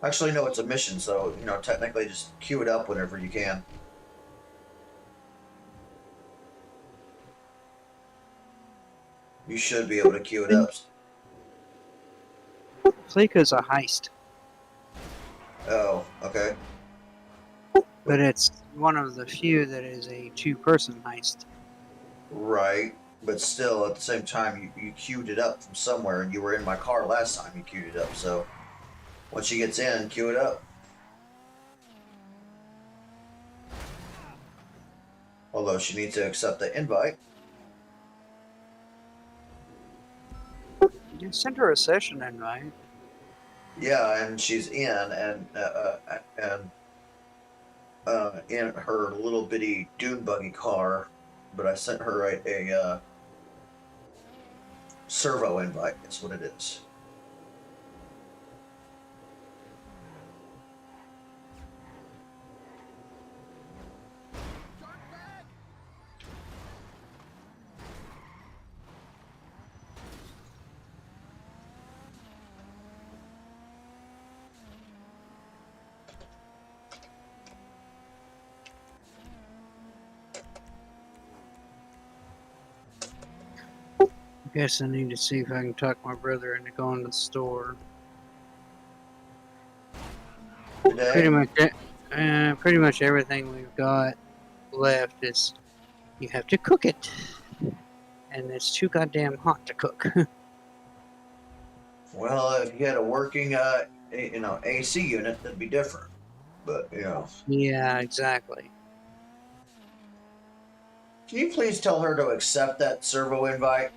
S1: Actually, no, it's a mission, so, technically just queue it up whenever you can. You should be able to queue it up.
S2: Fleeka's a heist,
S1: Oh, okay.
S2: but it's one of the few that is a 2-person heist.
S1: Right. But still, at the same time, you queued it up from somewhere, and you were in my car last time you queued it up, so once she gets in, queue it up. Although she needs to accept the invite.
S2: You sent her a session invite.
S1: Yeah, and she's in, and in her little bitty dune buggy car, but I sent her a servo invite. That's what it is.
S2: Guess I need to see if I can talk my brother into going to the store.
S1: Today?
S2: Pretty much everything we've got left is you have to cook it, and it's too goddamn hot to cook.
S1: Well, if you had a working, AC unit, that'd be different. But
S2: Yeah, exactly.
S1: can you please tell her to accept that servo invite?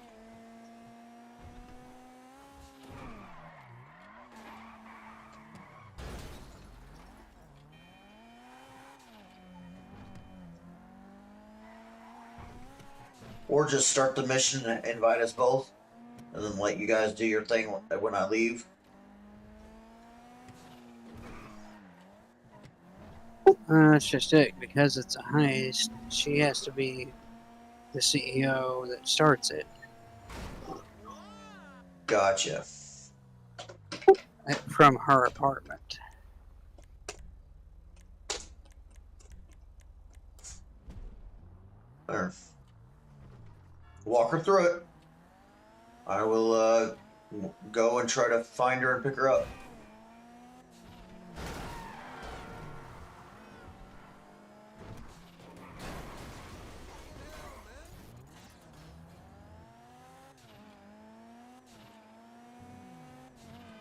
S1: Or just start the mission and invite us both, and then let you guys do your thing when I leave.
S2: That's just it. Because it's a heist, she has to be the CEO that starts it
S1: Gotcha.
S2: from her apartment.
S1: There. Walk her through it. I will go and try to find her and pick her up.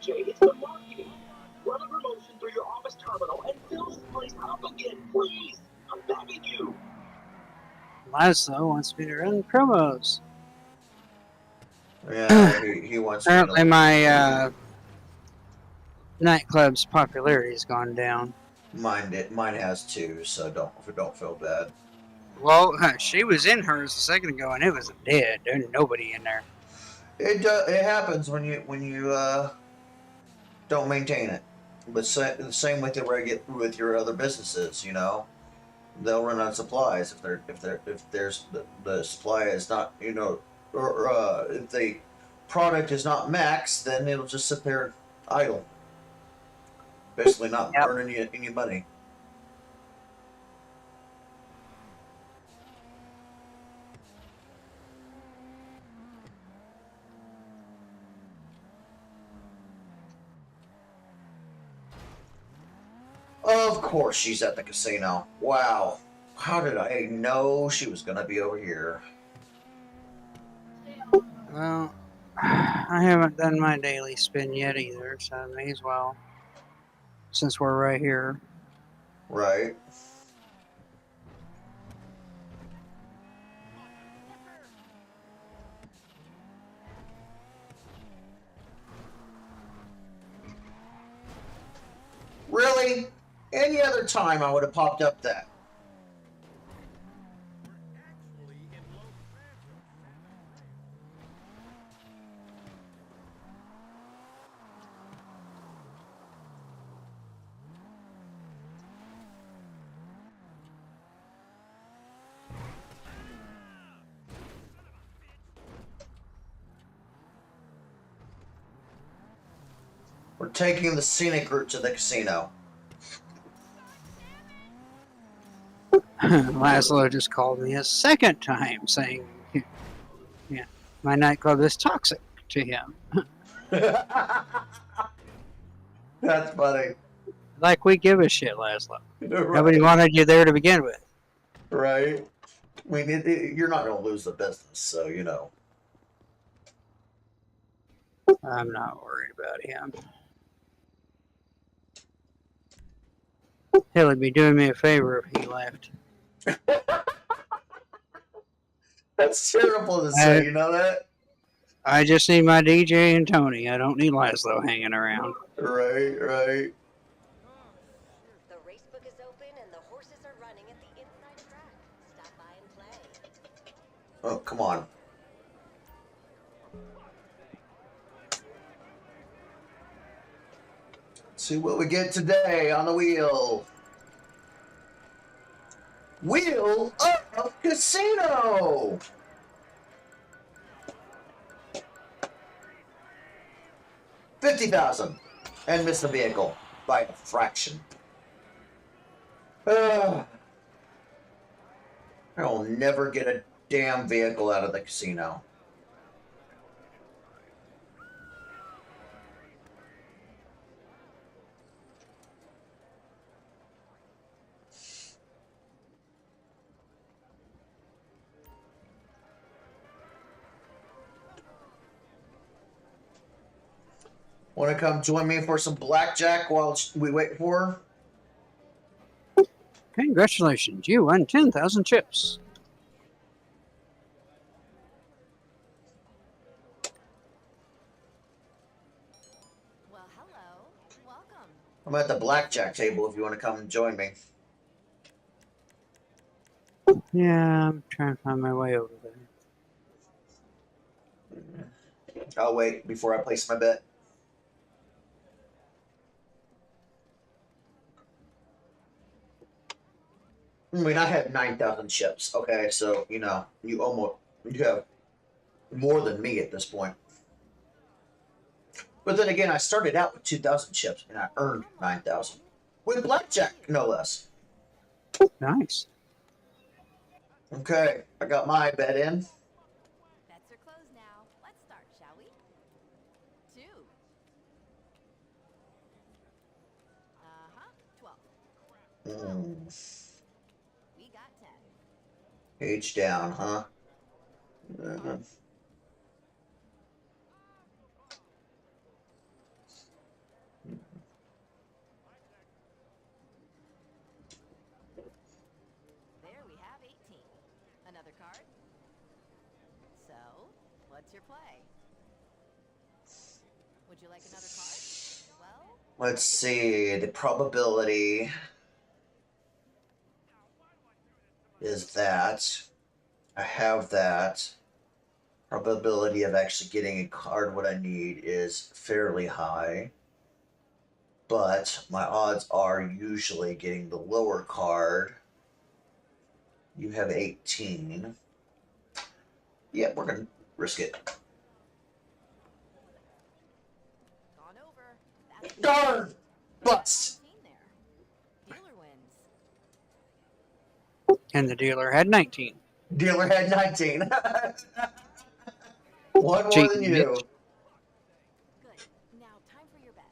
S7: Jay, it's the marketing. Run a promotion through your office terminal and fill this place up again, please. I'm begging you.
S2: Laszlo wants me to run promos.
S1: Yeah, he wants me
S2: Apparently,
S1: to.
S2: my nightclub's popularity has gone down.
S1: Mine has too, so don't feel bad.
S2: Well, she was in hers a second ago, and it was dead. There's nobody in there.
S1: It happens when you don't maintain it. But same with your other businesses, they'll run out of supplies if the supply is not, or if the product is not maxed, then it'll just sit there idle, basically not
S2: Yep.
S1: earning any money. Of course she's at the casino. Wow. How did I know she was going to be over here?
S2: Well, I haven't done my daily spin yet either, so I may as well, since we're right here.
S1: Right. Really? Any other time I would have popped up that. We're taking the scenic route to the casino.
S2: Laszlo just called me a second time saying, yeah, my nightclub is toxic to him.
S1: That's funny.
S2: Like we give a shit, Laszlo.
S1: Right.
S2: Nobody wanted you there to begin with.
S1: Right. I mean, you're not going to lose the business, so
S2: I'm not worried about him. He'll be doing me a favor if he left.
S1: That's terrible to say, you know that?
S2: I just need my DJ and Tony. I don't need Laszlo hanging around.
S1: Right.
S8: The race book is open and the horses are running at the inside track. Stop by and play.
S1: Oh, come on. Let's see what we get today on the wheel. Wheel of Casino! $50,000 and miss the vehicle by a fraction. I'll never get a damn vehicle out of the casino. Want to come join me for some blackjack while we wait for her?
S2: Congratulations, you won 10,000 chips.
S4: Well, hello. Welcome.
S1: I'm at the blackjack table if you want to come and join me.
S2: Yeah, I'm trying to find my way over there.
S1: I'll wait before I place my bet. I mean, I have 9,000 chips. Okay, so you know you have more than me at this point. But then again, I started out with 2,000 chips and I earned 9,000 with blackjack, no less.
S2: Nice.
S1: Okay, I got my bet in.
S4: Bets are closed now. Let's start, shall we? 2. Uh-huh. 12. We got 10.
S1: Page down, huh? Uh,
S4: There we have 18. Another card? So, what's your play? Would you like another card? Well,
S1: let's see. The probability is that I have that. Probability of actually getting a card what I need is fairly high. But my odds are usually getting the lower card. You have 18. Yeah, we're going to risk it.
S4: gone over. That's
S1: Darn! Bust!
S4: 19 there. Dealer wins.
S2: And the dealer had 19.
S1: Dealer had 19. One more
S2: Cheating,
S1: than you.
S4: Good. Now, time for your bets.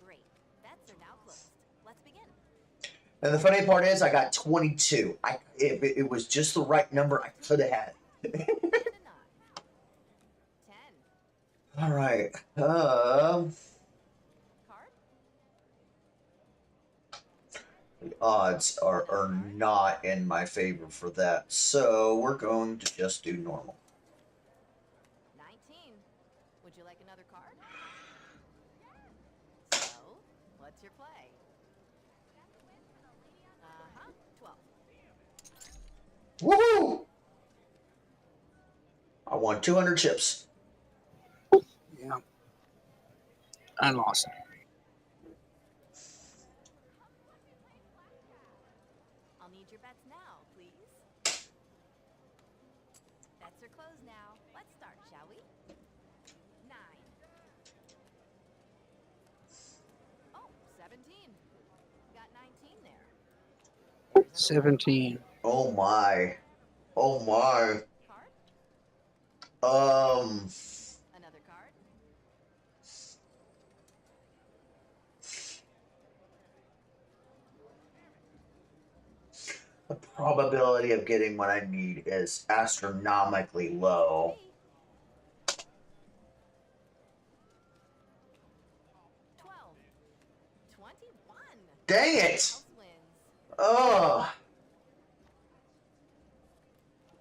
S4: Great. Bets are now closed. Let's begin.
S1: And the funny part is, I got 22. If it was just the right number, I could have had it.
S4: And a 9. 10.
S1: All right.
S4: Card?
S1: The odds are not in my favor for that, so we're going to just do normal.
S4: 19. Would you like another card? So, what's your play? Uh-huh. 12.
S1: Woohoo! I won 200 chips.
S2: Yeah. I lost.
S4: I'll need your bets now, please. Bets are closed now. Let's start, shall we? 9. Oh, 17. Got 19 there. There's another
S2: 17.
S1: Oh my. Oh my.
S4: card. Another card.
S1: The probability of getting what I need is astronomically low.
S4: 12. 21.
S1: Dang it!
S4: House wins.
S1: Oh.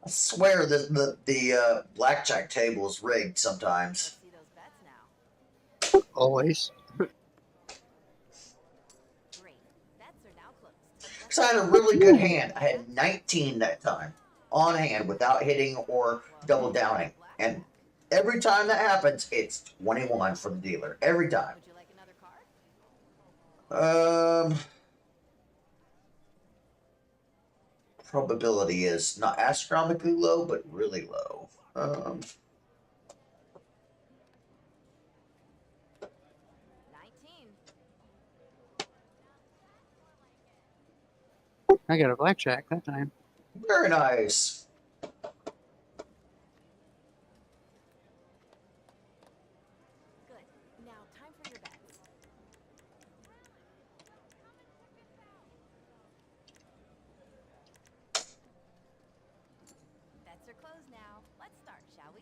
S1: I swear that the blackjack table is rigged sometimes.
S4: Let's see those bets now.
S2: Always.
S4: Great. Bets are now closed.
S1: Because I had a really good hand. I had 19 that time on hand without hitting or double downing. And every time that happens, it's 21 for the dealer. Every time.
S4: Would you like another card?
S1: Probability is not astronomically low, but really low.
S4: 19.
S2: I got a blackjack that time.
S1: Very nice.
S4: Good. Now, time for your bets. Bets are closed now. Let's start, shall we?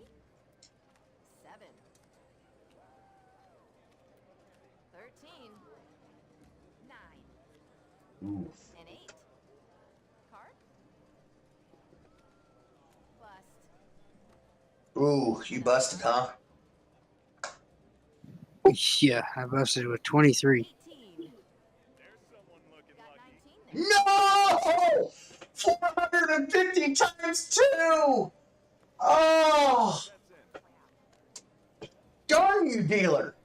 S4: 7. 13. 9.
S1: Ooh.
S4: And 8. Card? Bust.
S1: Ooh, you busted, huh?
S2: Yeah, I busted with 23.
S4: 18.
S6: There's someone looking
S4: Got
S6: lucky.
S4: 19 there.
S1: No! 450 times 2! Oh!
S6: That's in.
S1: Darn you, dealer!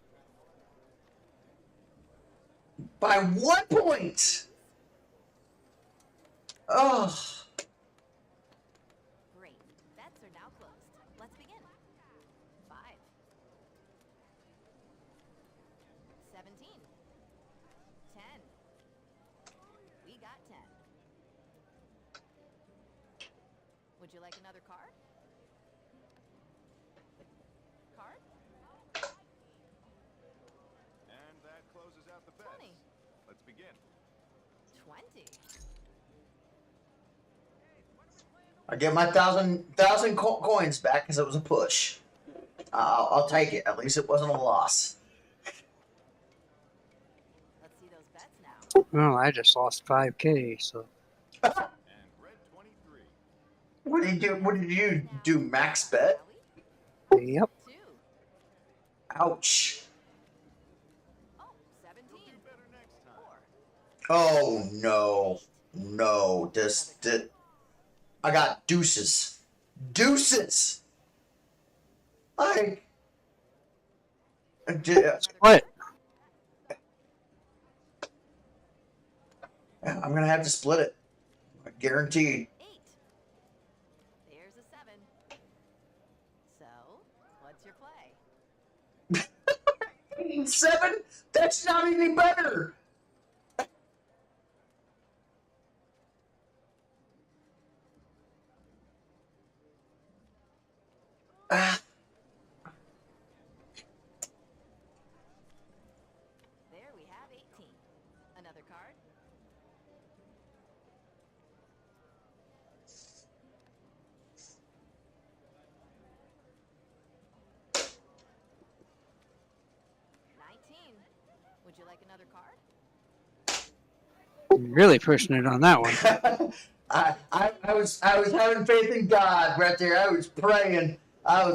S1: By 1 point! Oh.
S4: Great. Bets are now closed. Let's begin. 5. 17. 10. We got 10. Would you like another card? Card?
S6: And that closes out the bets.
S4: 20.
S6: Let's begin.
S4: 20.
S1: I get my thousand coins back because it was a push. I'll take it. At least it wasn't a loss.
S4: Let's see those bets now.
S2: Well, I just lost 5K, so.
S6: And red 23.
S1: What did you do? What did you do? Max bet?
S4: Shall we?
S2: Yep.
S4: 2.
S1: Ouch.
S4: Oh, 17.
S6: You'll do better next time.
S4: 4.
S1: Oh no, no. This. I got deuces. Deuces. I.
S2: What?
S1: I'm gonna have to split it. Guaranteed.
S4: 8. There's a 7. So, what's your play?
S1: 7? That's not any better. Ah,
S4: There we have 18. Another card? Would you like another card?
S2: You're really pushing it on that one.
S1: I was having faith in God right there. I was praying. I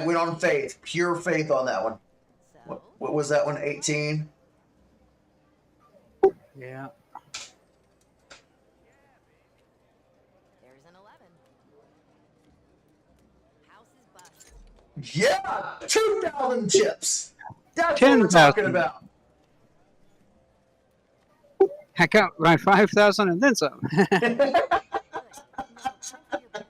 S1: went on faith, pure faith on that one.
S4: So,
S1: What was that one? 18.
S2: Yeah.
S4: there's an 11. House is bust.
S1: Yeah, 2,000 chips. That's what
S2: 10,000.
S1: we're talking about.
S2: I got my 5,000 and then some.
S4: Good. Now, time for your bets.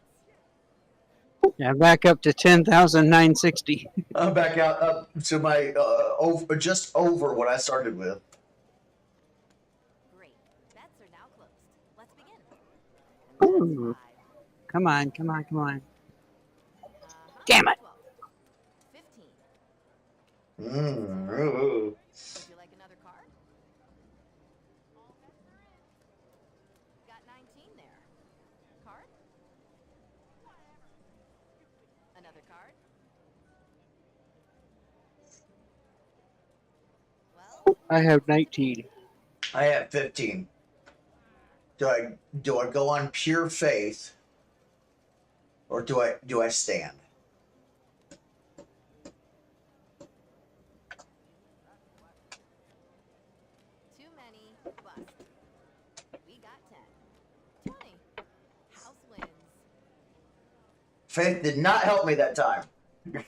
S2: Yeah, back up to 10,960.
S1: I'm back up to my just over what I started with.
S4: Great. Bets are now closed. Let's begin. And that's
S2: Ooh.
S4: 5.
S2: Come on, come on, come on.
S4: Uh-huh.
S2: Damn it.
S4: 12. 15.
S1: Ooh.
S4: Would you like another card? Got 19 there. Card? Another card? Well,
S2: I have 19.
S1: I have 15. Do I go on pure faith, or do I stand? Faith did not help me that time.
S4: I'll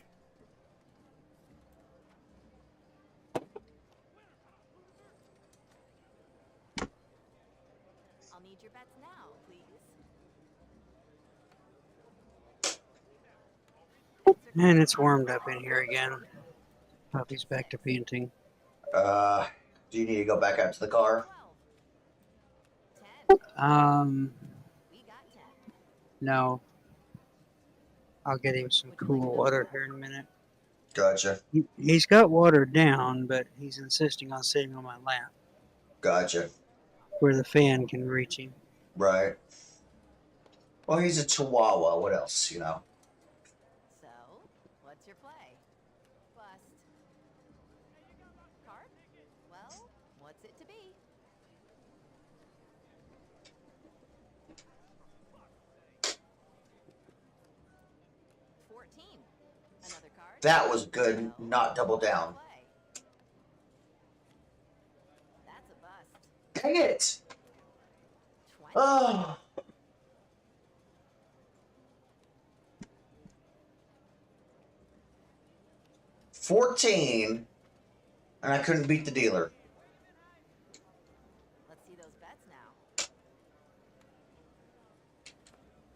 S4: need your bets now, please.
S2: And it's warmed up in here again. Puppy's back to painting.
S1: Do you need to go back out to the car?
S4: 12. 10. We got 10.
S2: No. I'll get him some cool water here in a minute.
S1: Gotcha.
S2: He's got water down, but he's insisting on sitting on my lap
S1: Gotcha.
S2: where the fan can reach him.
S1: Right. Well, he's a chihuahua. What else, you know?
S4: So, what's your play? Bust. Card? Well, what's it to be? Another card?
S1: That was good. Not double down.
S4: Play. That's a bust.
S1: Dang it!
S4: 20.
S1: Oh. $14, and I couldn't beat the dealer.
S4: Let's see those bets now.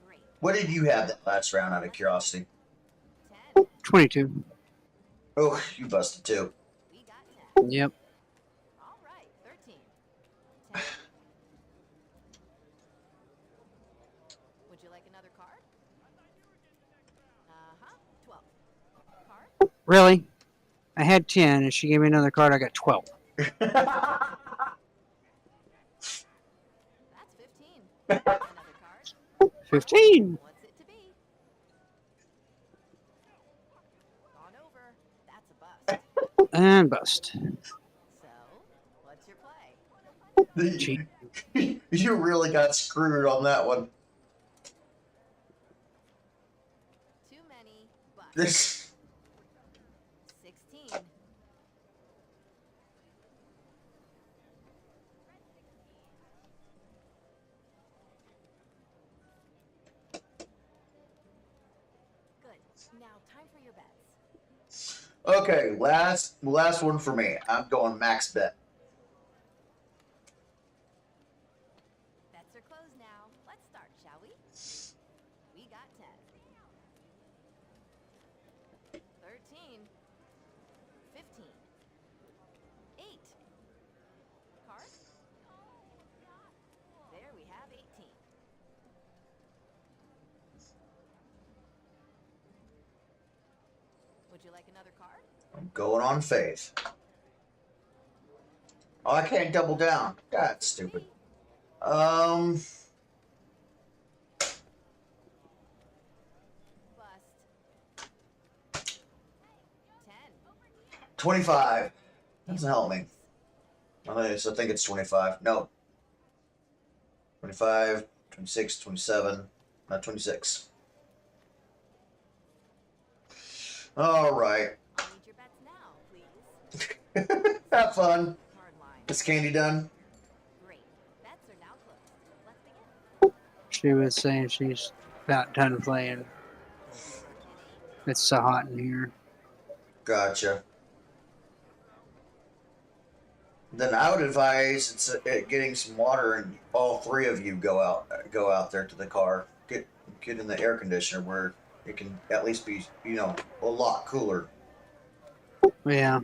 S4: Great.
S1: What did you have that last round, out of curiosity?
S4: 10.
S2: 22.
S1: Oh, you busted too.
S4: We got 10.
S2: Yep.
S4: All right, 13. 10. Would you like another card? Uh-huh. 12. Card?
S2: Really? I had 10, and she gave me another card. I got 12.
S4: That's 15. Another card?
S2: 15.
S4: What's it to be? Gone over. That's a bust.
S2: And bust.
S4: So, what's your play?
S2: Cheat.
S1: You really got screwed on that one.
S4: Too many busts.
S1: This
S4: 16. Good. Now, time for your bets.
S1: okay. Last one for me. I'm going max bet.
S4: Bets are closed now. Let's start, shall we? We got 10. 13. 15. 8. Card? There we have 18. Would you like another card?
S1: I'm going on faith. Oh, I can't double down. That's stupid.
S4: Bust. 10.
S1: 25. Doesn't help me. I think it's 25. No. 25, 26, 27. Not 26. All right.
S4: I'll need your bets now, please.
S1: Have fun.
S4: Card line.
S1: Is candy done?
S4: Great. Bets are now closed. Let's begin.
S2: She was saying she's about done playing. It's so hot in here.
S1: Gotcha. Then I would advise getting some water, and all three of you go out there to the car. Get in the air conditioner where it can at least be, you know, a lot cooler.
S2: Yeah.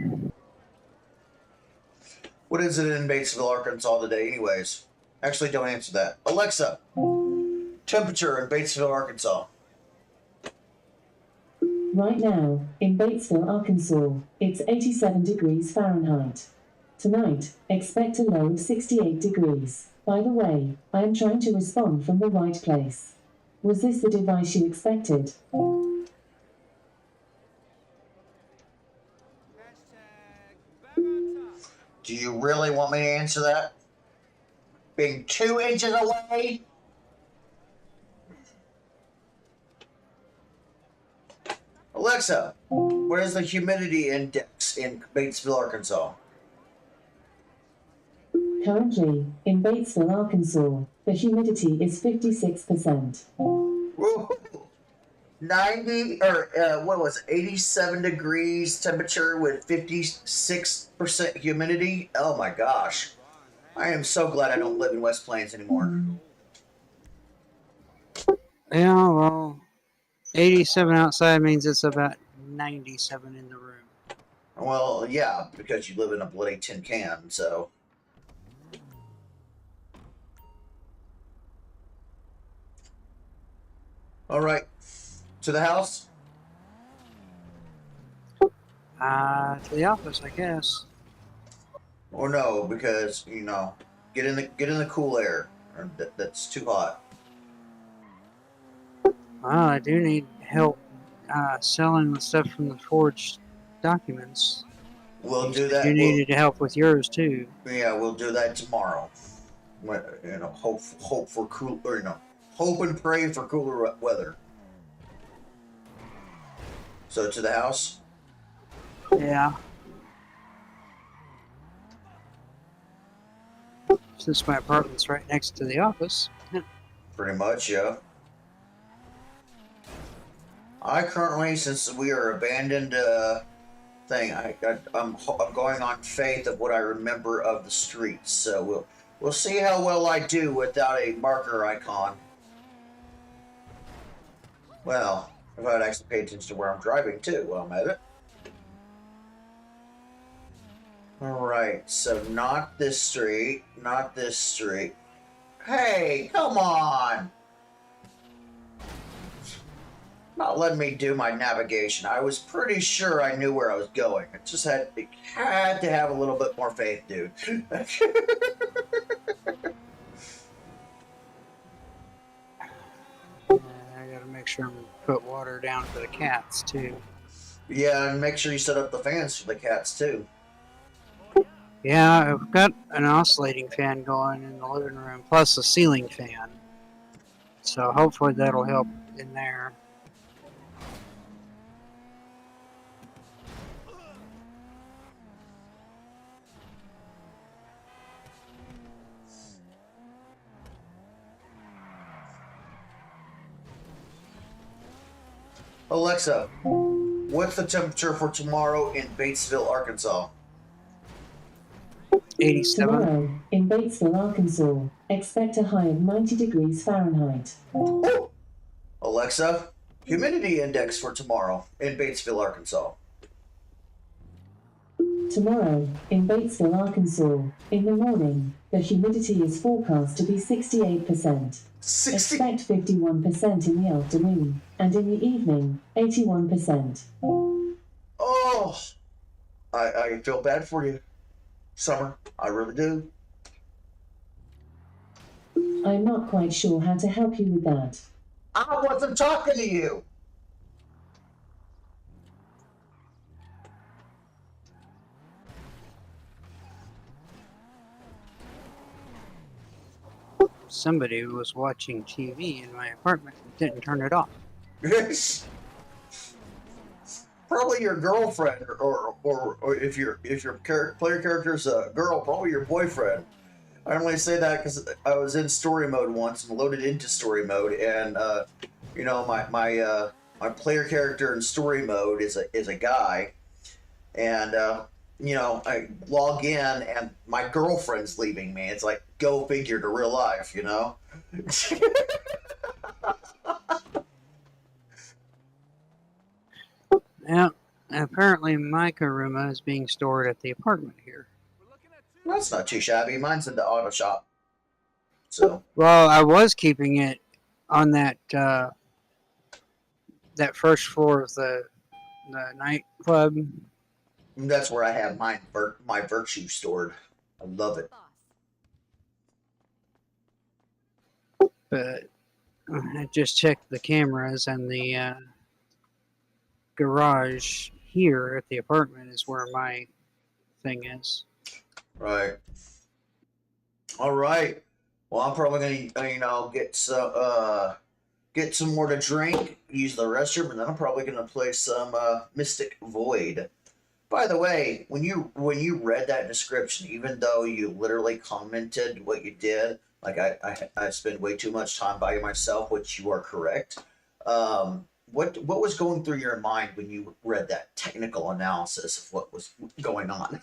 S1: What is it in Batesville, Arkansas today, anyways? Actually, don't answer that. Alexa, temperature in Batesville, Arkansas.
S8: Right now, in Batesville, Arkansas, it's 87 degrees Fahrenheit. Tonight, expect a low of 68 degrees. By the way, I am trying to respond from the right place. Was this the device you expected?
S1: Do you really want me to answer that? Being 2 inches away? Alexa, what is the humidity index in Batesville, Arkansas?
S8: Currently, in Batesville, Arkansas, the humidity is 56%.
S1: Woo. 90 or what was it, 87 degrees temperature with 56% humidity. Oh my gosh. I am so glad I don't live in West Plains anymore.
S2: Yeah, well, 87 outside means it's about 97 in the room.
S1: Well, yeah, because you live in a bloody tin can, so. All right. To the house?
S2: To the office, I guess.
S1: Or no, because, get in the cool air. That's too hot.
S2: Well, I do need help selling the stuff from the forged documents.
S1: We'll do
S2: You
S1: that.
S2: needed help with yours too.
S1: Yeah, we'll do that tomorrow. Hope for cool, or hope and pray for cooler weather. So to the house.
S2: Yeah. Since my apartment's right next to the office.
S1: Pretty much, yeah. I currently, since we are abandoned thing, I'm going on faith of what I remember of the streets. So we'll see how well I do without a marker icon. Well, if I'd actually pay attention to where I'm driving too while I'm at it. Alright, so not this street, not this street. Hey, come on! Not letting me do my navigation. I was pretty sure I knew where I was going. I just had to have a little bit more faith, dude.
S2: I gotta make sure I'm put water down for the cats too.
S1: Yeah, and make sure you set up the fans for the cats too.
S2: Yeah, I've got an oscillating fan going in the living room, plus a ceiling fan. So hopefully that'll help in there.
S1: Alexa, what's the temperature for tomorrow in Batesville, Arkansas?
S2: 87.
S8: Tomorrow, in Batesville, Arkansas, expect a high of 90 degrees Fahrenheit.
S1: Oh. Alexa, humidity index for tomorrow in Batesville, Arkansas.
S8: Tomorrow, in Batesville, Arkansas, in the morning, the humidity is forecast to be 68%.
S1: 60.
S8: Expect 51% in the afternoon, and in the evening, 81%.
S1: Oh, I feel bad for you, Summer. I really do.
S8: I'm not quite sure how to help you with that.
S1: I wasn't talking to you.
S2: Somebody was watching TV in my apartment and didn't turn it off.
S1: Probably your girlfriend, or if your player character's a girl, probably your boyfriend. I only say that because I was in story mode once and loaded into story mode, and my player character in story mode is a guy, and I log in and my girlfriend's leaving me. It's like, go figure to real life,
S2: Yeah, apparently my Karuma is being stored at the apartment here.
S1: That's not too shabby. Mine's in the auto shop. So.
S2: Well, I was keeping it on that that first floor of the nightclub.
S1: That's where I have my virtue stored. I love it.
S2: But I just checked the cameras, and the garage here at the apartment is where my thing is.
S1: Right. All right. Well, I'm probably gonna get some more to drink, use the restroom, and then I'm probably gonna play some Mystic Void. By the way, when you read that description, even though you literally commented what you did, like I spend way too much time by myself, which you are correct. what was going through your mind when you read that technical analysis of what was going on?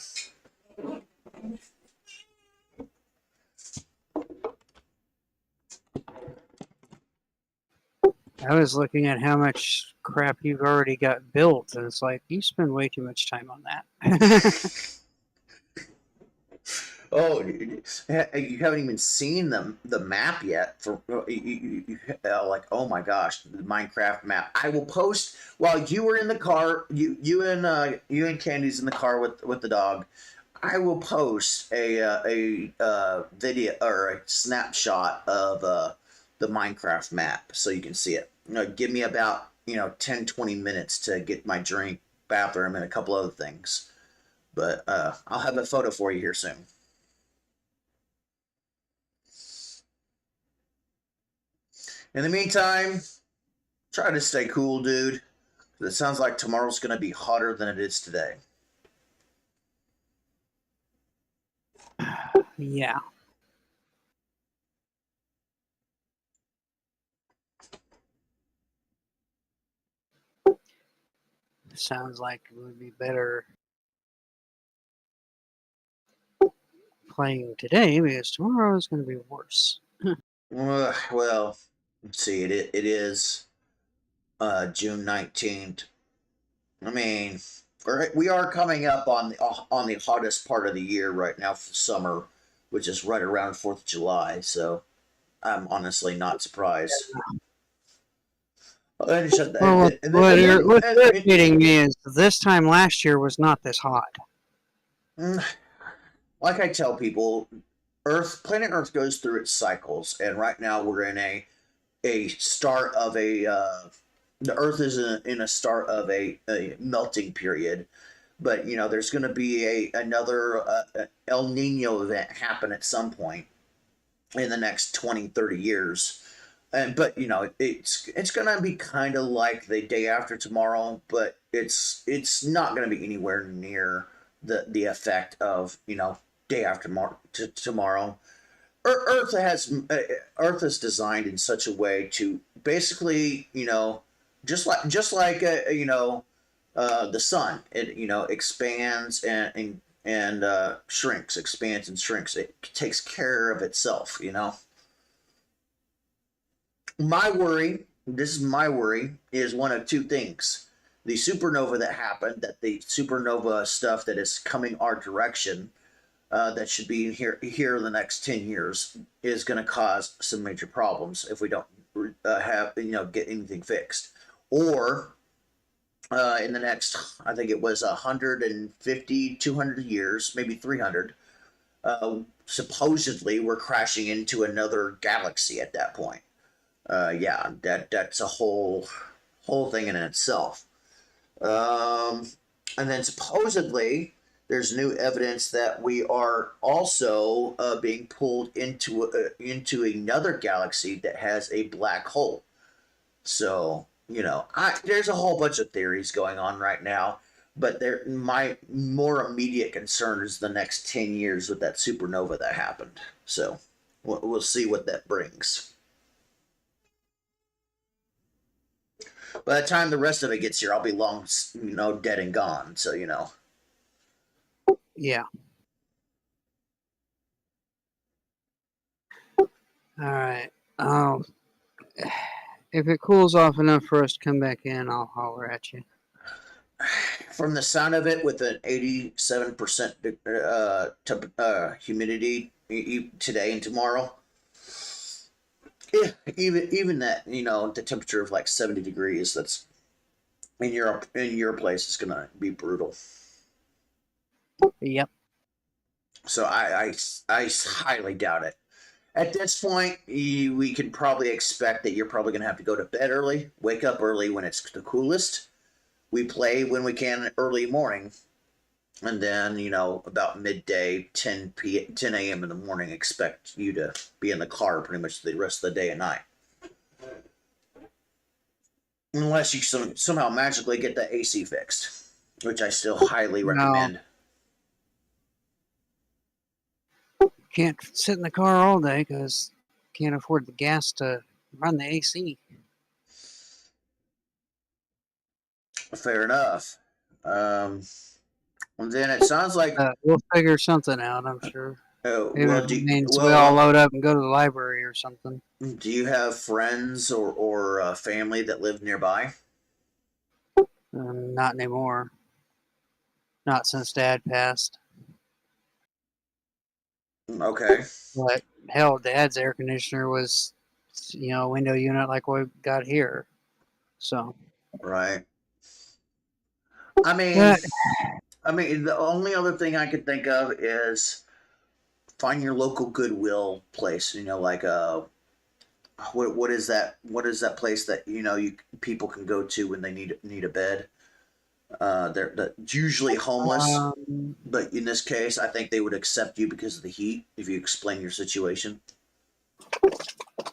S2: I was looking at how much crap you've already got built, and it's like you spend way too much time on that.
S1: Oh, you haven't even seen the map yet. For like, oh my gosh, the Minecraft map. I will post while you were in the car. You and Candy's in the car with the dog. I will post a video or a snapshot of the Minecraft map so you can see it. Give me about 10-20 minutes to get my drink, bathroom, and a couple other things. But I'll have a photo for you here soon. In the meantime, try to stay cool, dude. It sounds like tomorrow's going to be hotter than it is today.
S2: Yeah. Sounds like it would be better playing today because tomorrow is going to be worse.
S1: Well, let's see. It is June 19th. I mean, we are coming up on the hottest part of the year right now for summer, which is right around 4th of July. So I'm honestly not surprised.
S2: What's irritating me is this time last year was not this hot.
S1: Like I tell people, planet Earth goes through its cycles, and right now we're in a start of the Earth is in a start of a melting period. But there's going to be another El Nino event happen at some point in the next 20-30 years. But it's gonna be kind of like the day after tomorrow, but it's not gonna be anywhere near the effect of day after tomorrow. Earth is designed in such a way to basically just like the sun, it expands and shrinks, expands and shrinks. It takes care of itself. This is my worry, is one of two things. The supernova that happened, the supernova stuff that is coming our direction, that should be here in the next 10 years, is going to cause some major problems if we don't get anything fixed. Or in the next, I think it was 150, 200 years, maybe 300, supposedly we're crashing into another galaxy at that point. That's a whole thing in itself. And then supposedly there's new evidence that we are also being pulled into another galaxy that has a black hole. So there's a whole bunch of theories going on right now, but my more immediate concern is the next 10 years with that supernova that happened. So we'll see what that brings. By the time the rest of it gets here, I'll be long, dead and gone. So,
S2: Yeah. All right. If it cools off enough for us to come back in, I'll holler at you.
S1: From the sound of it, with an 87% humidity today and tomorrow, even that, the temperature of like 70 degrees, that's in your place is gonna be brutal.
S2: Yep.
S1: So I highly doubt it. At this point, we can probably expect that you're probably gonna have to go to bed early, wake up early when it's the coolest. We play when we can early morning, and then about midday, 10 a.m. in the morning, expect you to be in the car pretty much the rest of the day and night. Unless you somehow magically get the AC fixed, which I still highly recommend.
S2: Can't sit in the car all day because can't afford the gas to run the AC.
S1: Fair enough. And then it sounds like
S2: We'll figure something out, I'm sure. Even
S1: well,
S2: if it means we all load up and go to the library or something.
S1: do you have friends or family that live nearby?
S2: Not anymore. Not since Dad passed.
S1: Okay.
S2: But hell, Dad's air conditioner was, a window unit like we got here. So.
S1: Right. I mean,
S2: Yeah.
S1: the only other thing I could think of is find your local Goodwill place. Like what is that? What is that place that you people can go to when they need a bed? They're usually homeless, but in this case, I think they would accept you because of the heat if you explain your situation.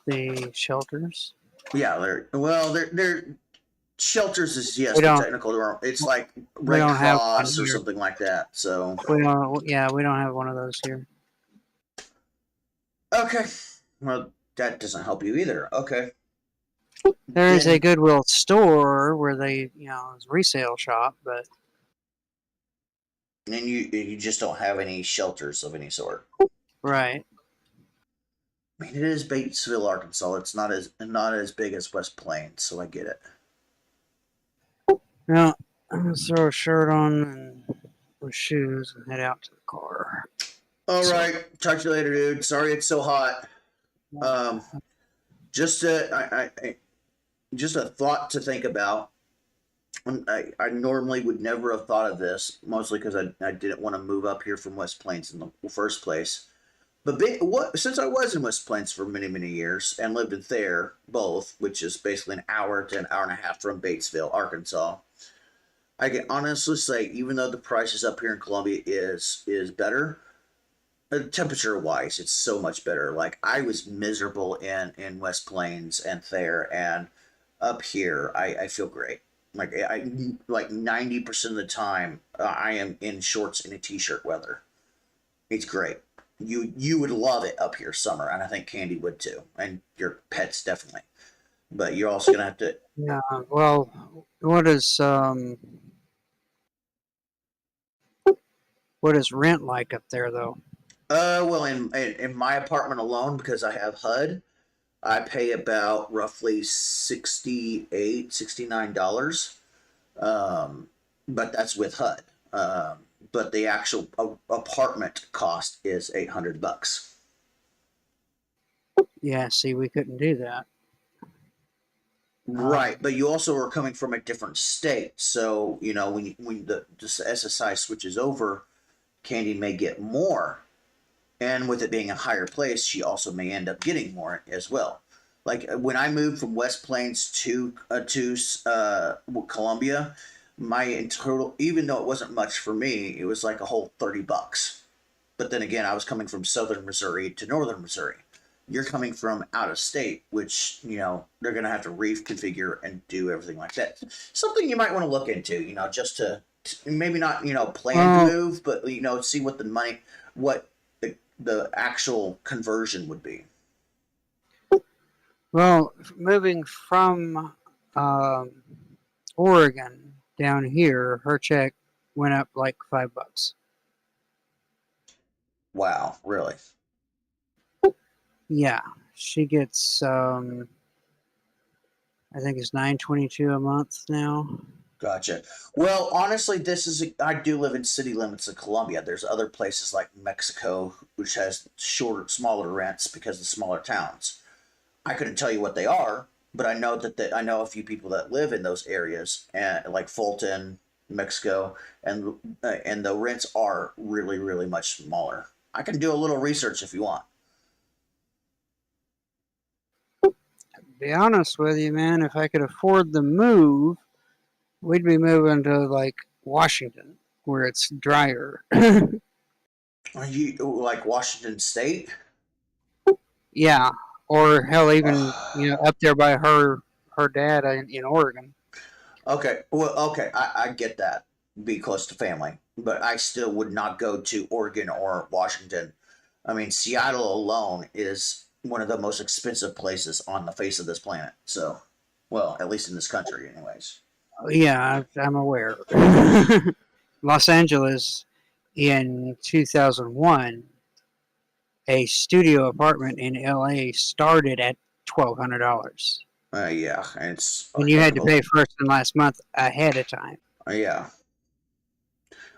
S2: The shelters.
S1: Yeah, they're shelters is yes,
S2: We
S1: the
S2: don't-
S1: technical term. It's like
S2: we
S1: Red
S2: don't have
S1: Cross
S2: one
S1: or
S2: here.
S1: something like that. So
S2: We don't. Yeah, we don't have one of those here.
S1: okay, well that doesn't help you either. Okay,
S2: There is
S1: Then-
S2: a Goodwill store where they, it's a resale shop, but
S1: and you just don't have any shelters of any sort.
S2: right.
S1: I mean, it is Batesville, Arkansas. It's not as big as West Plains, so I get it.
S2: Now, I'm gonna throw a shirt on and with shoes and head out to the car.
S1: All right, talk to you later, dude. Sorry it's so hot. Just just a thought to think about. I normally would never have thought of this, mostly because I didn't want to move up here from West Plains in the first place. But since I was in West Plains for many, many years and lived in Thayer, both, which is basically an hour to an hour and a half from Batesville, Arkansas, I can honestly say, even though the prices up here in Columbia is better, temperature-wise, it's so much better. Like, I was miserable in West Plains and Thayer, and up here, I feel great. Like 90% of the time, I am in shorts and a t-shirt weather. It's great. You would love it up here summer, and I think Candy would too, and your pets definitely. But you're also gonna have to.
S2: Yeah. Well, what is rent like up there though?
S1: Well, in my apartment alone, because I have HUD, I pay about roughly $69. But that's with HUD. But the actual apartment cost is $800.
S2: Yeah. See, we couldn't do that.
S1: Right, but you also are coming from a different state, so when the SSI switches over, Candy may get more, and with it being a higher place, she also may end up getting more as well. Like when I moved from West Plains to Columbia, my total, even though it wasn't much for me, it was like a whole $30. But then again, I was coming from southern Missouri to northern Missouri. You're coming from out of state, which, they're going to have to reconfigure and do everything like that. Something you might want to look into, just to maybe not, plan to move, but, see what the actual conversion would be.
S2: Well, moving from Oregon down here, her check went up like $5.
S1: Wow, really?
S2: Yeah, she gets I think it's $9.22 a month now.
S1: Gotcha. Well, honestly, I do live in city limits of Columbia. There's other places like Mexico, which has smaller rents because of smaller towns. I couldn't tell you what they are, but I know I know a few people that live in those areas, like Fulton, Mexico, and the rents are really, really much smaller. I can do a little research if you want.
S2: To be honest with you, man, if I could afford the move, we'd be moving to like Washington, where it's drier.
S1: Are you like Washington State?
S2: Yeah, or hell, even up there by her dad in Oregon.
S1: Okay, well, okay, I get that. Be close to family, but I still would not go to Oregon or Washington. I mean, Seattle alone is one of the most expensive places on the face of this planet. So, well, at least in this country, anyways.
S2: Yeah, I'm aware. Los Angeles in 2001, a studio apartment in LA started at $1,200,
S1: Yeah, it's a
S2: and you
S1: heck
S2: had
S1: of
S2: to
S1: a
S2: pay first and last month ahead of time.
S1: yeah.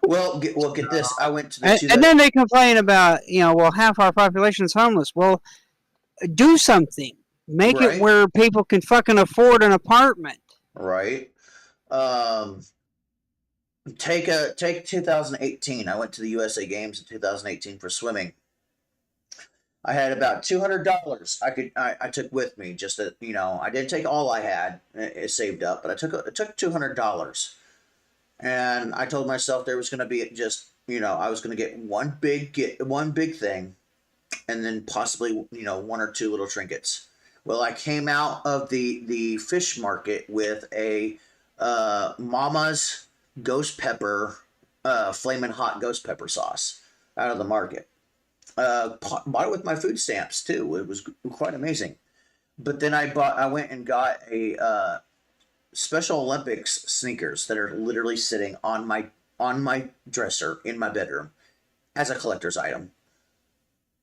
S1: Well, get this. I went to the
S2: And then they complain about, well, half our population is homeless. Well, do something. Make it
S1: Right.
S2: where people can fucking afford an apartment.
S1: right. Um, take 2018. I went to the USA Games in 2018 for swimming. I had about $200. I took with me just to, I didn't take all I had saved up, but I took $200, and I told myself there was going to be just I was going to get one big thing, and then possibly one or two little trinkets. Well, I came out of the fish market with a Mama's ghost pepper, flaming hot ghost pepper sauce out of the market. Bought it with my food stamps too. It was quite amazing. But then I went and got a Special Olympics sneakers that are literally sitting on my dresser in my bedroom as a collector's item.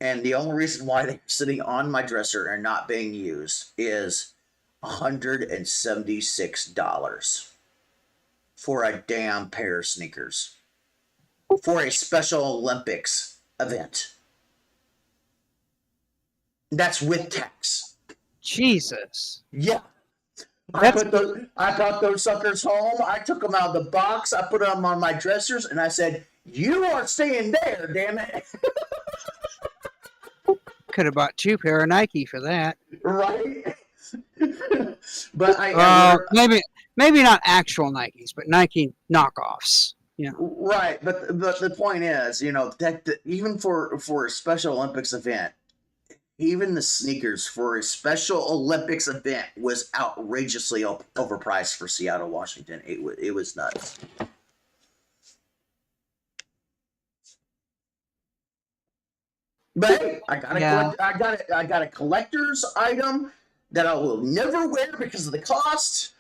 S1: And the only reason why they're sitting on my dresser and not being used is $176 for a damn pair of sneakers for a Special Olympics event. That's with tax.
S2: Jesus.
S1: Yeah. I brought those suckers home. I took them out of the box. I put them on my dressers, and I said, "You are staying there, damn it!"
S2: Could have bought 2 pair of Nike for that.
S1: Right? But
S2: maybe not actual Nikes, but Nike knockoffs.
S1: Right, but the point is, that even for a Special Olympics event, even the sneakers for a Special Olympics event was outrageously overpriced for Seattle, Washington. It was nuts. But hey, I got a collector's item that I will never wear because of the cost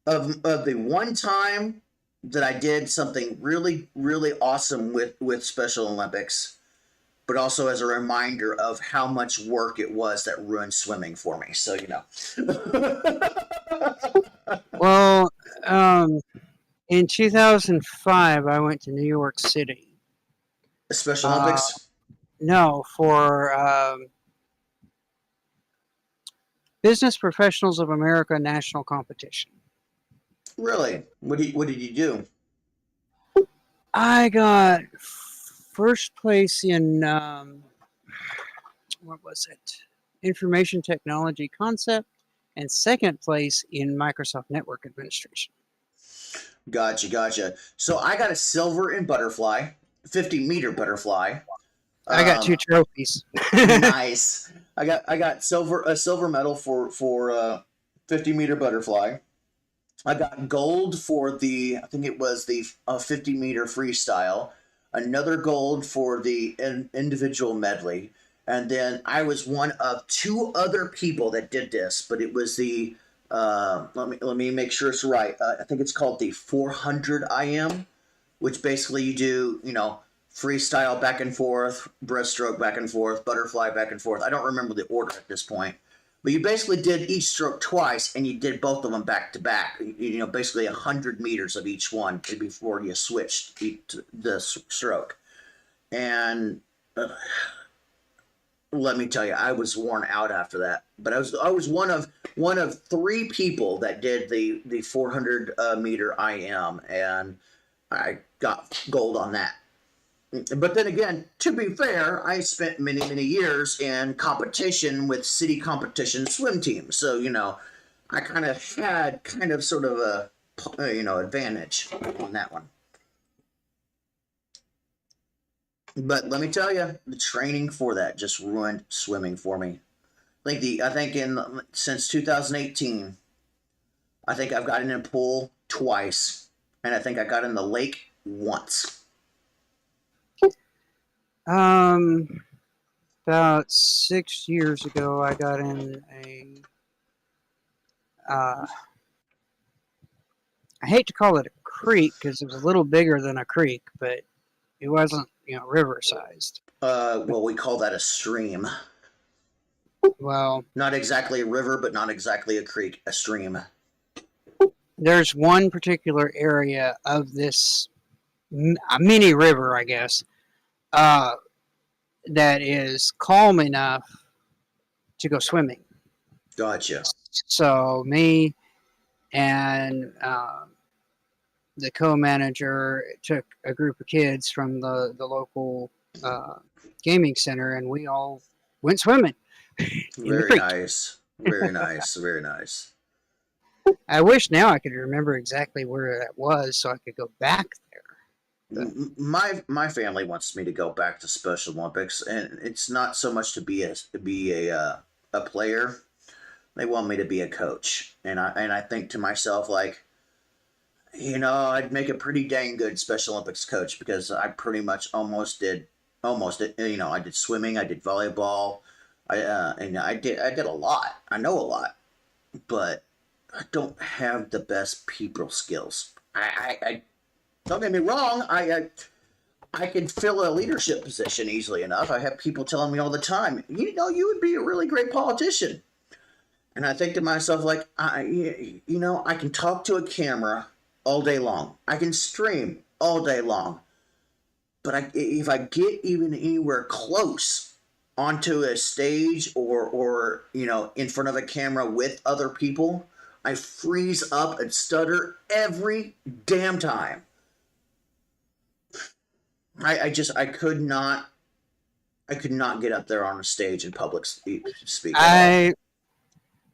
S1: of the one time that I did something really, really awesome with Special Olympics, but also as a reminder of how much work it was that ruined swimming for me. So,
S2: Well, in 2005, I went to New York City.
S1: Special Olympics?
S2: No, for Business Professionals of America National Competition.
S1: Really? What did you do?
S2: I got first place in what was it? Information Technology Concept, and second place in Microsoft Network Administration.
S1: Gotcha. So I got a silver in butterfly, 50-meter butterfly.
S2: I got 2 trophies.
S1: Nice. I got a silver medal for 50-meter butterfly. I got gold for I think it was the 50-meter freestyle. Another gold for the individual medley. And then I was one of 2 other people that did this, but it was the let me make sure it's right. I think it's called the 400 IM, which basically you do, freestyle back and forth, breaststroke back and forth, butterfly back and forth. I don't remember the order at this point. But you basically did each stroke twice, and you did both of them back to back. Basically 100 meters of each one before you switched the stroke. And let me tell you, I was worn out after that. But I was one of 3 people that did the 400 meter IM, and I got gold on that. But then again, to be fair, I spent many, many years in competition with city competition swim teams. So, I kind of had sort of a, advantage on that one. But let me tell you, the training for that just ruined swimming for me. Since 2018, I think I've gotten in a pool twice, and I think I got in the lake once.
S2: About 6 years ago, I got in a I hate to call it a creek because it was a little bigger than a creek, but it wasn't, river sized.
S1: Well, we call that a stream.
S2: Well,
S1: Not exactly a river, but not exactly a creek. A stream.
S2: there's one particular area of this a mini river, I guess, that is calm enough to go swimming.
S1: Gotcha.
S2: So me and the co-manager took a group of kids from the local gaming center, and we all went swimming.
S1: Very nice. Very nice. Very nice.
S2: I wish now I could remember exactly where that was so I could go back there.
S1: My family wants me to go back to Special Olympics, and it's not so much to be a player. They want me to be a coach, and I think to myself, like, I'd make a pretty dang good Special Olympics coach because I pretty much almost did. I did swimming, I did volleyball, I did a lot. I know a lot, but I don't have the best people skills. I don't get me wrong. I can fill a leadership position easily enough. I have people telling me all the time, you would be a really great politician. And I think to myself, like, I can talk to a camera all day long. I can stream all day long. But if I get even anywhere close onto a stage or in front of a camera with other people, I freeze up and stutter every damn time. I could not get up there on a stage in public speak.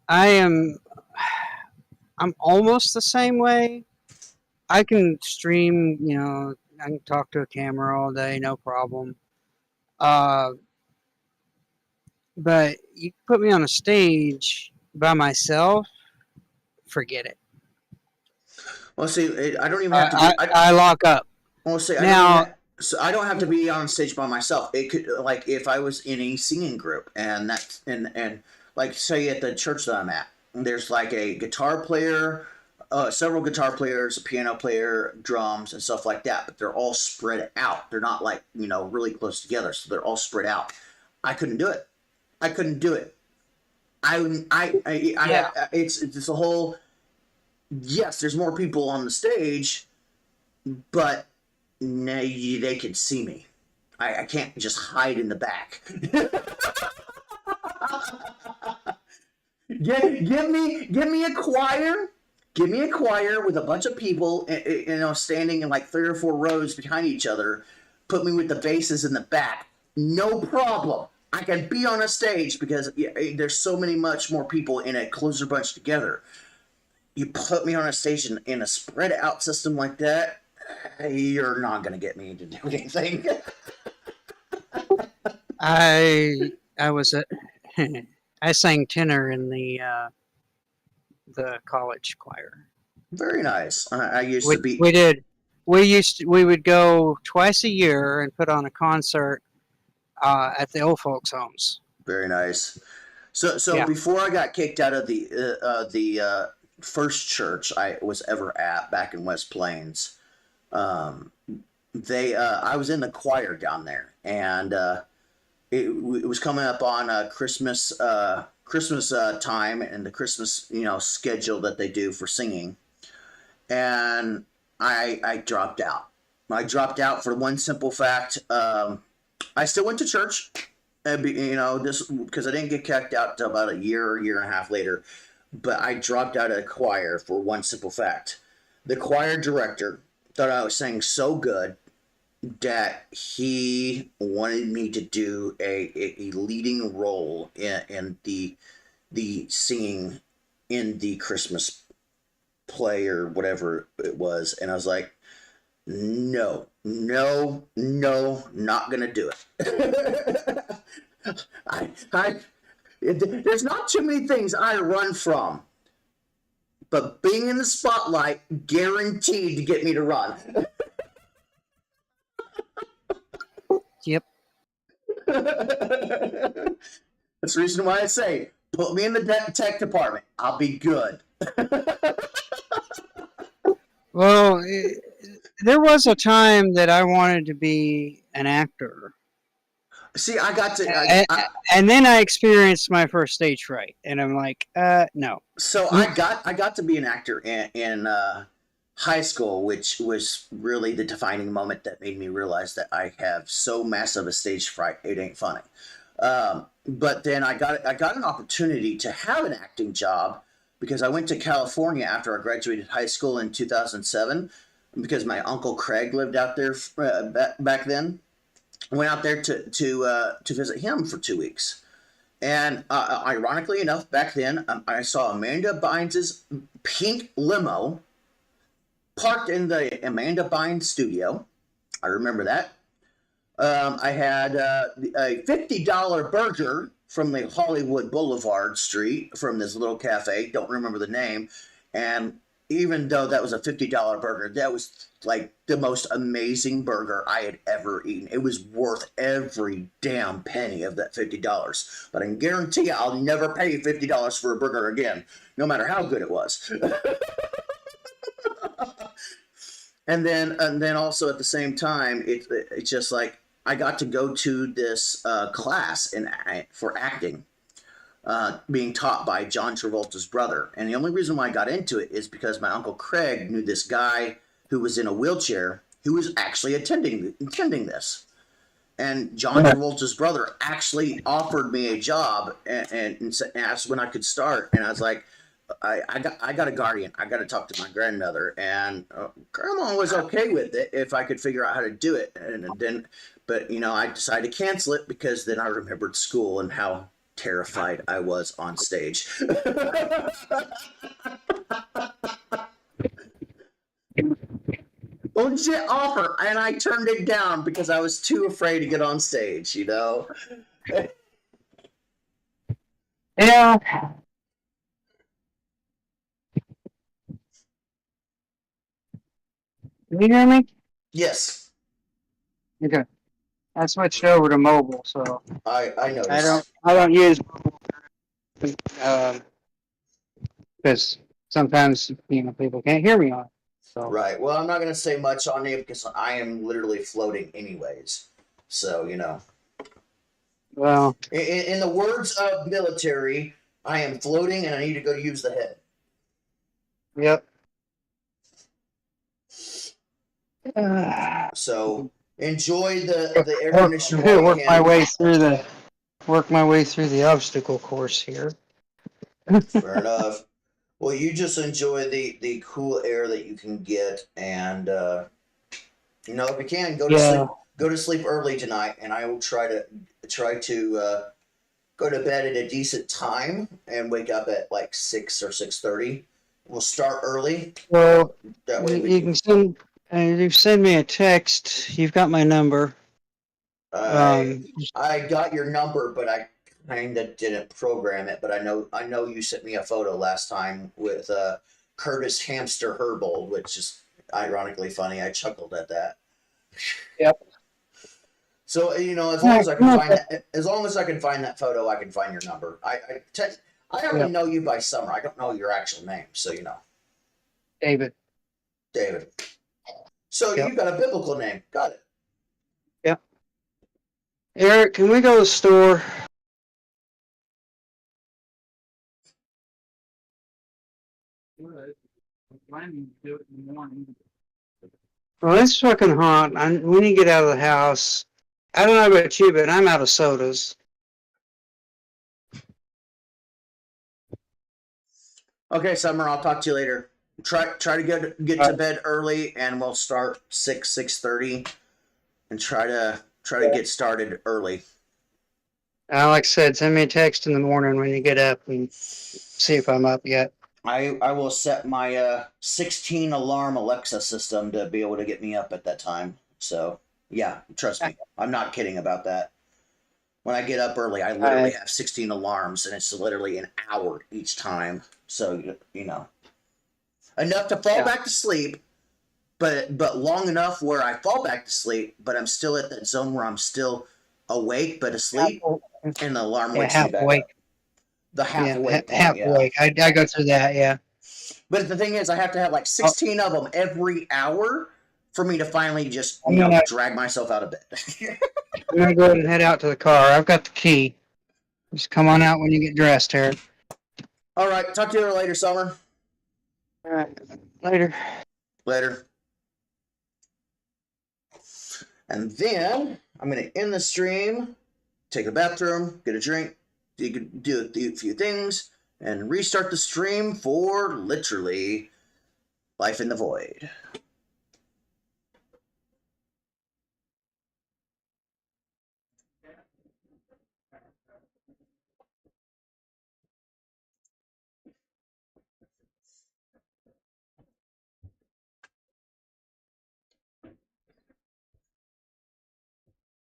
S2: I'm almost the same way. I can stream, I can talk to a camera all day, no problem. But you put me on a stage by myself, forget it.
S1: Well, see, I don't even have to.
S2: I lock up.
S1: Well, see,
S2: Now,
S1: I don't have to be on stage by myself. It could, like, if I was in a singing group, and like, say at the church that I'm at, there's like a guitar player, several guitar players, a piano player, drums, and stuff like that. But they're all spread out. They're not like really close together, so they're all spread out. I couldn't do it. It's a whole. Yes, there's more people on the stage, but they can see me. I can't just hide in the back. Give me a choir. Give me a choir with a bunch of people, standing in like 3 or 4 rows behind each other. Put me with the basses in the back. No problem. I can be on a stage because there's so much more people in a closer bunch together. You put me on a stage in a spread out system like that, you're not going to get me to do anything.
S2: I sang tenor in the college choir.
S1: Very nice. I used to be.
S2: We did. We would go twice a year and put on a concert at the old folks' homes.
S1: Very nice. So
S2: Yeah.
S1: Before I got kicked out of the first church I was ever at back in West Plains, I was in the choir down there, and it was coming up on Christmas time and the Christmas schedule that they do for singing, and I dropped out. I dropped out for one simple fact. I still went to church, this because I didn't get kicked out until about a year and a half later. But I dropped out of the choir for one simple fact. The choir director thought I was singing so good that he wanted me to do a leading role in the singing in the Christmas play or whatever it was. And I was like, no, not gonna do it. There's not too many things I run from, but being in the spotlight guaranteed to get me to run.
S2: Yep.
S1: That's the reason why I say, put me in the tech department. I'll be good.
S2: Well, there was a time that I wanted to be an actor.
S1: See, I got to.
S2: And then I experienced my first stage fright, and I'm like, no.
S1: So I got to be an actor in high school, which was really the defining moment that made me realize that I have so massive a stage fright it ain't funny. But then I got an opportunity to have an acting job because I went to California after I graduated high school in 2007 because my uncle Craig lived out there back then. I went out there to visit him for 2 weeks. And ironically enough, back then, I saw Amanda Bynes' pink limo parked in the Amanda Bynes studio. I remember that. I had a $50 burger from the Hollywood Boulevard Street from this little cafe. Don't remember the name. And even though that was a $50 burger, that was like the most amazing burger I had ever eaten. It was worth every damn penny of that $50. But I can guarantee you I'll never pay $50 for a burger again, no matter how good it was. and then also at the same time, it's just like I got to go to this class for acting. Being taught by John Travolta's brother. And the only reason why I got into it is because my Uncle Craig knew this guy who was in a wheelchair who was actually attending this. And John Travolta's brother actually offered me a job and asked when I could start. And I was like, I got a guardian. I got to talk to my grandmother. And Grandma was okay with it if I could figure out how to do it. But I decided to cancel it because then I remembered school and how terrified I was on stage. Legit offer, and I turned it down because I was too afraid to get on stage,
S2: Yeah. Can you hear me?
S1: Yes.
S2: Okay. I switched over to mobile, so
S1: I noticed.
S2: I don't use because sometimes people can't hear me on it. So
S1: Right. Well, I'm not going to say much on it because I am literally floating anyways. So,
S2: well,
S1: in the words of military, I am floating and I need to go use the head.
S2: yep.
S1: So enjoy the air conditioner while you
S2: work
S1: can.
S2: my way through the obstacle course here.
S1: Fair enough. Well, you just enjoy the cool air that you can get, and if you can go to sleep early tonight, and I will try to go to bed at a decent time and wake up at like 6 or 6:30. We'll start early.
S2: Well,
S1: That way
S2: you can send me a text. You've got my number.
S1: I got your number, but I kind of didn't program it. But I know you sent me a photo last time with Curtis Hamster Herbold, which is ironically funny. I chuckled at that.
S2: Yep.
S1: So as long as I can find that photo, I can find your number. I only know you by Summer. I don't know your actual name, so
S2: David.
S1: So you got a biblical name. Got it.
S2: Yep. Eric, can we go to the store? Well, it's fucking hot. We need to get out of the house. I don't know about you, but I'm out of sodas.
S1: Okay, Summer. I'll talk to you later. Try to get to bed early, and we'll start 6:30, and try to get started early.
S2: Like I said, send me a text in the morning when you get up and see if I'm up yet.
S1: I will set my 16 alarm Alexa system to be able to get me up at that time. So yeah, trust me, I'm not kidding about that. When I get up early, I literally have 16 alarms, and it's literally an hour each time. So enough to fall back to sleep, but long enough where I fall back to sleep, but I'm still at that zone where I'm still awake but asleep, and the alarm wakes me back up. The half awake.
S2: Half awake. I go through that. Yeah.
S1: But the thing is, I have to have like 16 of them every hour for me to finally just, drag myself out of bed.
S2: I'm gonna go ahead and head out to the car. I've got the key. Just come on out when you get dressed, Eric.
S1: All right, talk to you later, Summer.
S2: All right, later.
S1: Later. And then I'm going to end the stream, take a bathroom, get a drink, do a few things, and restart the stream for literally Life in the Void.